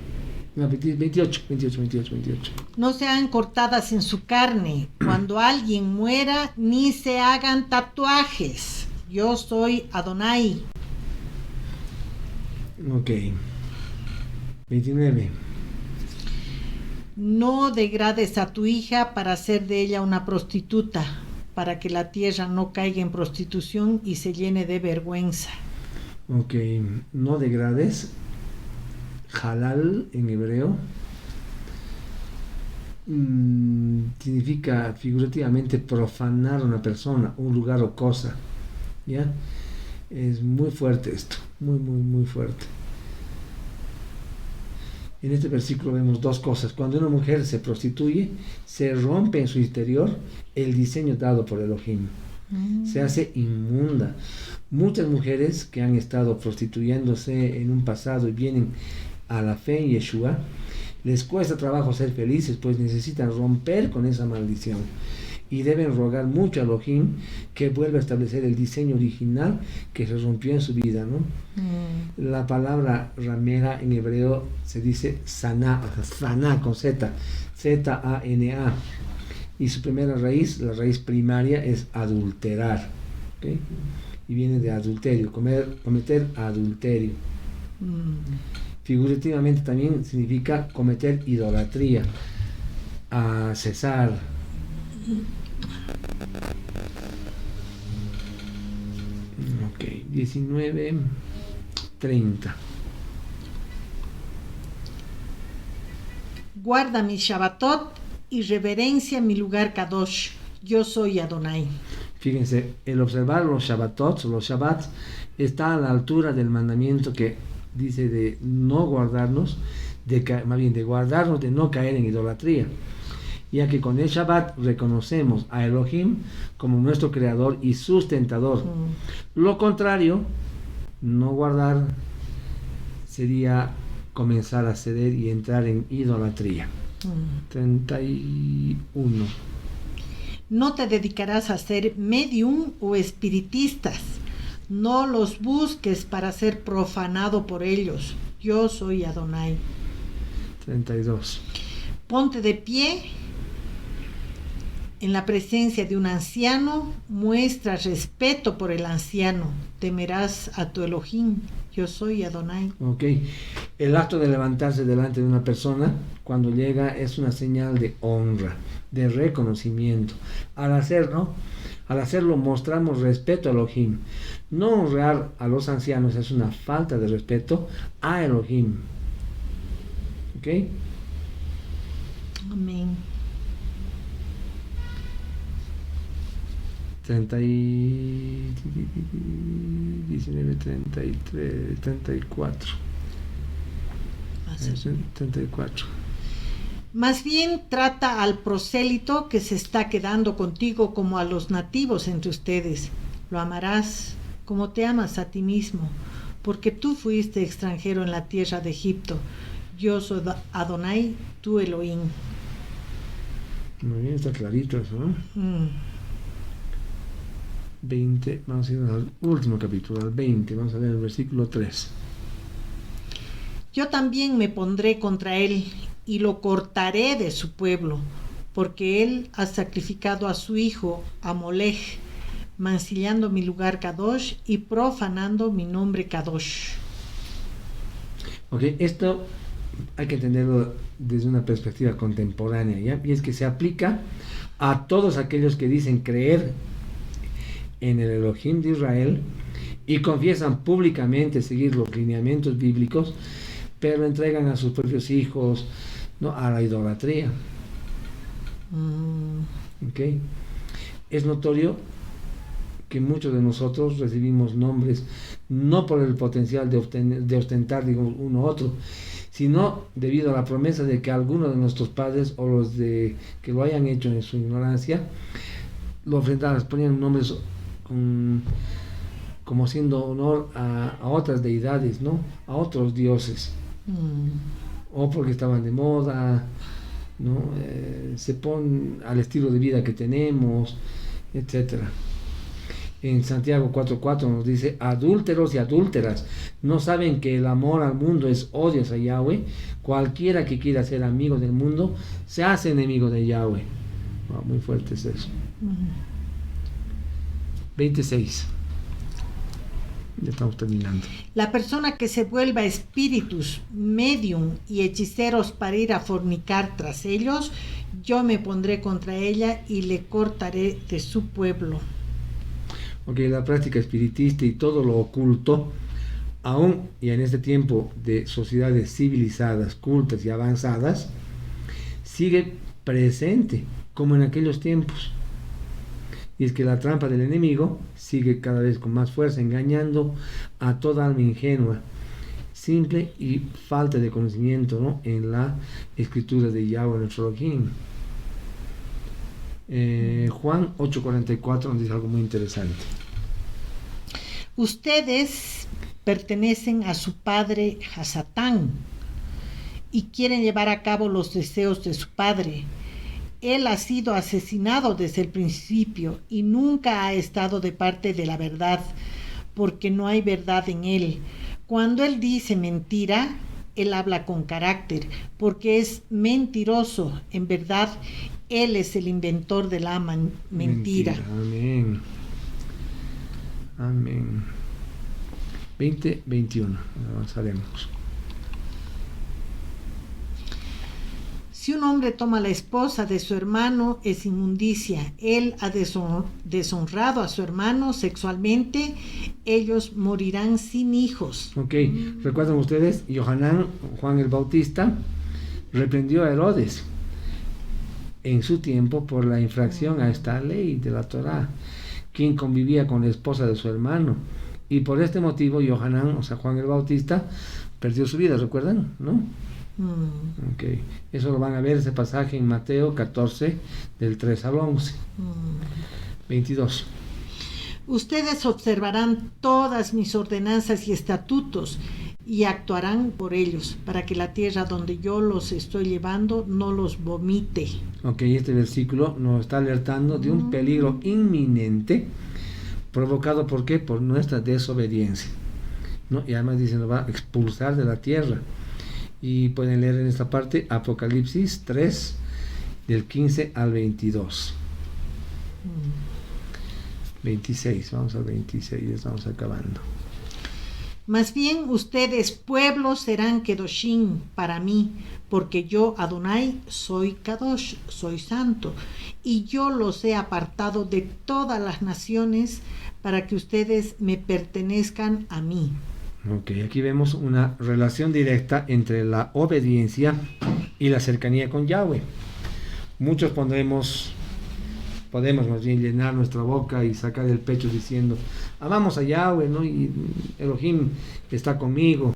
Speaker 2: No, 28, 28, 28, 28.
Speaker 1: No sean cortadas en su carne cuando alguien muera, ni se hagan tatuajes. Yo soy Adonai.
Speaker 2: Ok. 29.
Speaker 1: No degrades a tu hija para hacer de ella una prostituta, para que la tierra no caiga en prostitución y se llene de vergüenza.
Speaker 2: Ok. No degrades. Halal en hebreo significa figurativamente profanar una persona, un lugar o cosa. ¿Ya? Es muy fuerte esto, muy, muy, muy fuerte. En este versículo vemos dos cosas. Cuando una mujer se prostituye, se rompe en su interior el diseño dado por Elohim. Se hace inmunda. Muchas mujeres que han estado prostituyéndose en un pasado y vienen a la fe en Yeshua, les cuesta trabajo ser felices, pues necesitan romper con esa maldición y deben rogar mucho a Elohim que vuelva a establecer el diseño original que se rompió en su vida, ¿no? La palabra ramera en hebreo se dice sana con Z, Z-A-N-A, y su primera raíz, la raíz primaria, es adulterar, ¿okay? Y viene de adulterio, cometer adulterio. Figurativamente también significa cometer idolatría, a cesar. Ok, 19:30.
Speaker 1: Guarda mi Shabbatot y reverencia mi lugar Kadosh. Yo soy Adonai.
Speaker 2: Fíjense, el observar los Shabbats, está a la altura del mandamiento que dice de no guardarnos, más bien de guardarnos de no caer en idolatría, ya que con el Shabbat reconocemos a Elohim como nuestro creador y sustentador. Lo contrario, no guardar, sería comenzar a ceder y entrar en idolatría. 31.
Speaker 1: No te dedicarás a ser medium o espiritistas. No los busques para ser profanado por ellos. Yo soy Adonai.
Speaker 2: 32.
Speaker 1: Ponte de pie en la presencia de un anciano. Muestra respeto por el anciano. Temerás a tu Elohim. Yo soy Adonai.
Speaker 2: Ok. El acto de levantarse delante de una persona cuando llega es una señal de honra, de reconocimiento. Al hacerlo mostramos respeto a Elohim. No honrar a los ancianos es una falta de respeto a Elohim. ¿Ok?
Speaker 1: Amén.
Speaker 2: 19, 33, 34. 34.
Speaker 1: Más bien trata al prosélito que se está quedando contigo como a los nativos entre ustedes. Lo amarás como te amas a ti mismo, porque tú fuiste extranjero en la tierra de Egipto. Yo soy Adonai, tu Elohim.
Speaker 2: Muy bien, está clarito eso, ¿no? 20, vamos a ir al último capítulo, al 20, vamos a leer el versículo 3.
Speaker 1: Yo también me pondré contra él y lo cortaré de su pueblo, porque él ha sacrificado a su hijo, a Molech, mancillando mi lugar Kadosh y profanando mi nombre Kadosh.
Speaker 2: Ok, esto hay que entenderlo desde una perspectiva contemporánea, ¿ya? Y es que se aplica a todos aquellos que dicen creer en el Elohim de Israel y confiesan públicamente seguir los lineamientos bíblicos, pero entregan a sus propios hijos, ¿no?, a la idolatría. ¿Okay? Es notorio que muchos de nosotros recibimos nombres no por el potencial de ostentar, digamos, uno u otro, sino debido a la promesa de que algunos de nuestros padres o los que lo hayan hecho en su ignorancia lo ofrendaban, ponían nombres como haciendo honor a otras deidades, ¿no?, a otros dioses, o porque estaban de moda, ¿no? Se ponen al estilo de vida que tenemos, etcétera. En Santiago 4:4 nos dice: adúlteros y adúlteras, ¿no saben que el amor al mundo es odio a Yahweh? Cualquiera que quiera ser amigo del mundo se hace enemigo de Yahweh. Wow, muy fuerte es eso. 26. Ya estamos terminando.
Speaker 1: La persona que se vuelva espíritus, medium y hechiceros para ir a fornicar tras ellos, yo me pondré contra ella y le cortaré de su pueblo.
Speaker 2: Ok, la práctica espiritista y todo lo oculto, aún y en este tiempo de sociedades civilizadas, cultas y avanzadas, sigue presente como en aquellos tiempos. Y es que la trampa del enemigo sigue cada vez con más fuerza, engañando a toda alma ingenua, simple y falta de conocimiento, ¿no?, en la escritura de Yahweh nuestro Elohim. Juan 8:44 nos dice algo muy interesante.
Speaker 1: Ustedes pertenecen a su padre Hasatán y quieren llevar a cabo los deseos de su padre. Él ha sido asesinado desde el principio y nunca ha estado de parte de la verdad, porque no hay verdad en él. Cuando él dice mentira, él habla con carácter, porque es mentiroso. En verdad, él es el inventor de la mentira.
Speaker 2: Amén. Amén. 20:21. Avanzaremos.
Speaker 1: Si un hombre toma la esposa de su hermano, es inmundicia. Él ha deshonrado a su hermano sexualmente. Ellos morirán sin hijos.
Speaker 2: Ok, ¿recuerdan ustedes? Yohanan, Juan el Bautista, reprendió a Herodes en su tiempo por la infracción a esta ley de la Torá, quien convivía con la esposa de su hermano. Y por este motivo Yohanan, o sea, Juan el Bautista, perdió su vida, ¿recuerdan? ¿No? Ok, eso lo van a ver, ese pasaje en Mateo 14, del 3 al 11. 22.
Speaker 1: Ustedes observarán todas mis ordenanzas y estatutos y actuarán por ellos, para que la tierra donde yo los estoy llevando no los vomite.
Speaker 2: Ok, este versículo nos está alertando de un peligro inminente, provocado ¿por qué? Por nuestra desobediencia, ¿no? Y además dice, nos va a expulsar de la tierra. Y pueden leer en esta parte Apocalipsis 3, del 15 al 22. 26, vamos al 26, ya estamos acabando.
Speaker 1: Más bien ustedes, pueblos, serán Kedoshim para mí, porque yo, Adonai, soy Kadosh, soy santo, y yo los he apartado de todas las naciones para que ustedes me pertenezcan a mí.
Speaker 2: Ok, aquí vemos una relación directa entre la obediencia y la cercanía con Yahweh. Muchos podemos más bien llenar nuestra boca y sacar el pecho diciendo, amamos a Yahweh, ¿no?, y Elohim está conmigo.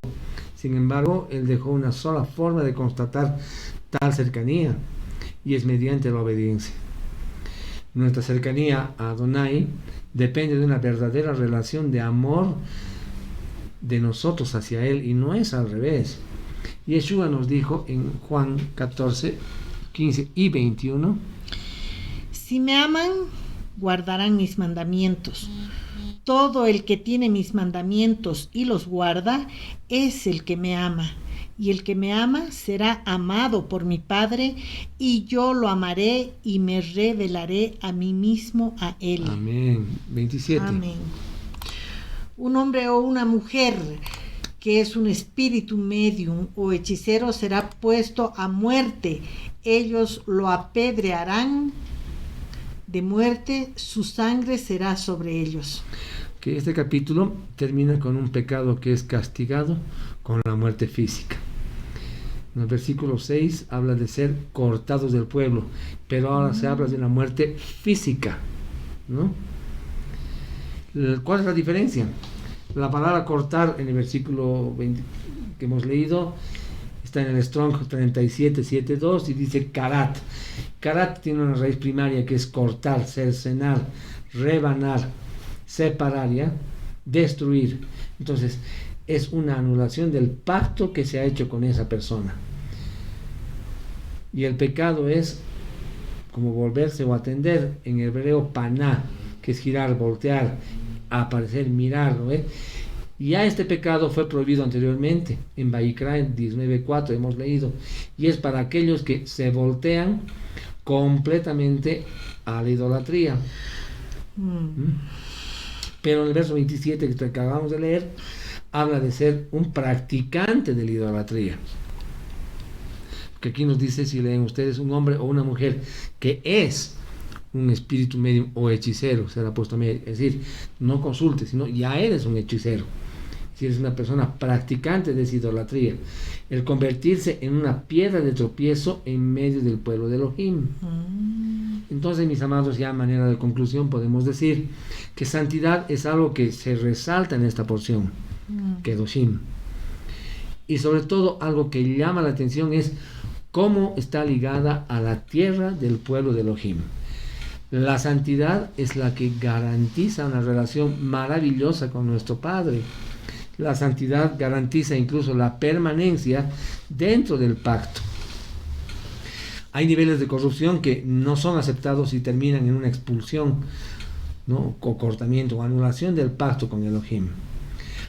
Speaker 2: Sin embargo, él dejó una sola forma de constatar tal cercanía, y es mediante la obediencia. Nuestra cercanía a Adonai depende de una verdadera relación de amor de nosotros hacia él, y no es al revés. Yeshua nos dijo en Juan 14, 15 y 21:
Speaker 1: si me aman, guardarán mis mandamientos. Todo el que tiene mis mandamientos y los guarda es el que me ama, y el que me ama será amado por mi Padre, y yo lo amaré y me revelaré a mí mismo a él.
Speaker 2: Amén. 27.
Speaker 1: Amén. Un hombre o una mujer que es un espíritu medium o hechicero será puesto a muerte. Ellos lo apedrearán de muerte, su sangre será sobre ellos.
Speaker 2: Que este capítulo termina con un pecado que es castigado con la muerte física. En el versículo 6 habla de ser cortados del pueblo, pero ahora se habla de una muerte física, ¿no? ¿Cuál es la diferencia? La palabra cortar en el versículo 20 que hemos leído está en el Strong 37.7.2 y dice karat. Karat tiene una raíz primaria que es cortar, cercenar, rebanar, separar, ¿ya? Destruir. Entonces es una anulación del pacto que se ha hecho con esa persona. Y el pecado es como volverse o atender, en hebreo paná, que es girar, voltear, aparecer, mirar, ¿no? Ya este pecado fue prohibido anteriormente, en Vayikra 19:4 hemos leído, y es para aquellos que se voltean completamente a la idolatría. Pero en el verso 27 que acabamos de leer, habla de ser un practicante de la idolatría. Que aquí nos dice, si leen ustedes, un hombre o una mujer que es un espíritu medium o hechicero, será puesto medio. Es decir, no consulte, sino ya eres un hechicero. Si eres una persona practicante de esa idolatría, el convertirse en una piedra de tropiezo en medio del pueblo de Elohim. Entonces, mis amados, ya a manera de conclusión podemos decir que santidad es algo que se resalta en esta porción, Kedoshim. Y sobre todo algo que llama la atención es cómo está ligada a la tierra del pueblo de Elohim. La santidad es la que garantiza una relación maravillosa con nuestro Padre. La santidad garantiza incluso la permanencia dentro del pacto. Hay niveles de corrupción que no son aceptados y terminan en una expulsión, ¿no? O cortamiento o anulación del pacto con Elohim.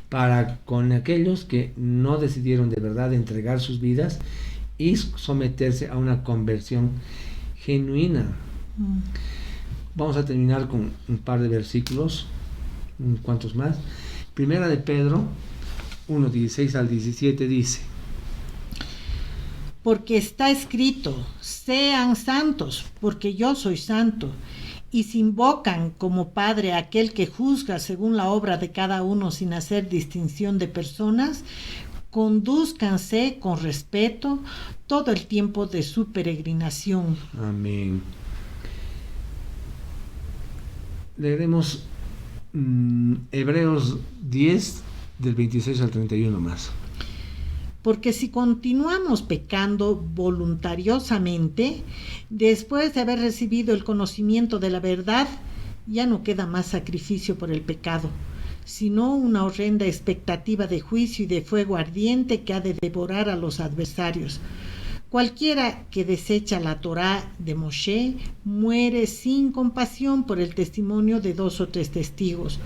Speaker 2: Para con aquellos que no decidieron de verdad entregar sus vidas y someterse a una conversión genuina. Vamos a terminar con un par de versículos, cuantos más. Primera de Pedro 1:16 al 17 dice:
Speaker 1: porque está escrito, sean santos, porque yo soy santo. Y si invocan como Padre a aquel que juzga según la obra de cada uno sin hacer distinción de personas, condúzcanse con respeto todo el tiempo de su peregrinación.
Speaker 2: Amén. Leeremos Hebreos 10 del 26 al 31 más.
Speaker 1: Porque si continuamos pecando voluntariosamente, después de haber recibido el conocimiento de la verdad, ya no queda más sacrificio por el pecado, sino una horrenda expectativa de juicio y de fuego ardiente que ha de devorar a los adversarios. Cualquiera que desecha la Torá de Moshe muere sin compasión por el testimonio de 2 o 3 testigos.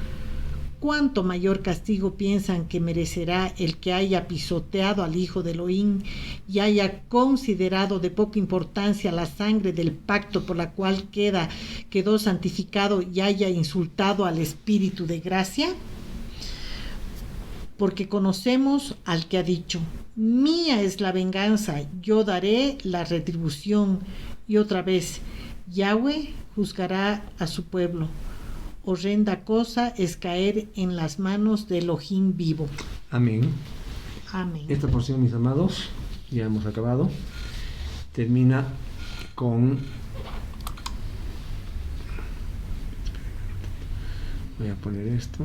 Speaker 1: ¿Cuánto mayor castigo piensan que merecerá el que haya pisoteado al Hijo de Elohim y haya considerado de poca importancia la sangre del pacto por la cual quedó santificado y haya insultado al Espíritu de gracia? Porque conocemos al que ha dicho: mía es la venganza, yo daré la retribución. Y otra vez, Yahweh juzgará a su pueblo. Horrenda cosa es caer en las manos de Elohim vivo.
Speaker 2: Amén.
Speaker 1: Amén.
Speaker 2: Esta porción, mis amados, ya hemos acabado. Termina con... Voy a poner esto.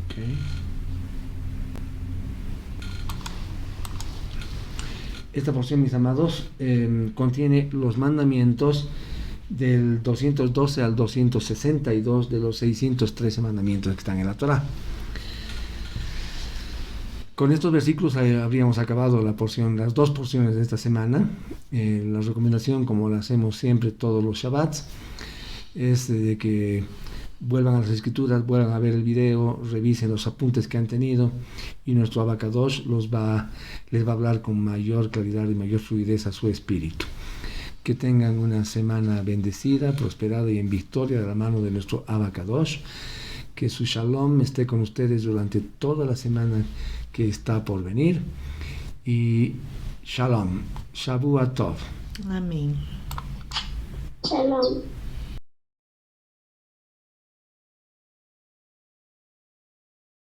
Speaker 2: Ok. Esta porción, mis amados, contiene los mandamientos del 212 al 262 de los 613 mandamientos que están en la Torá. Con estos versículos habríamos acabado la porción, las 2 porciones de esta semana. La recomendación, como la hacemos siempre todos los Shabbats, es de que vuelvan a las escrituras, vuelvan a ver el video, revisen los apuntes que han tenido, y nuestro Abacadosh les va a hablar con mayor claridad y mayor fluidez a su espíritu. Que tengan una semana bendecida, prosperada y en victoria de la mano de nuestro Abacadosh. Que su shalom esté con ustedes durante toda la semana que está por venir. Y shalom, Shavua Tov.
Speaker 1: Amén.
Speaker 3: Shalom.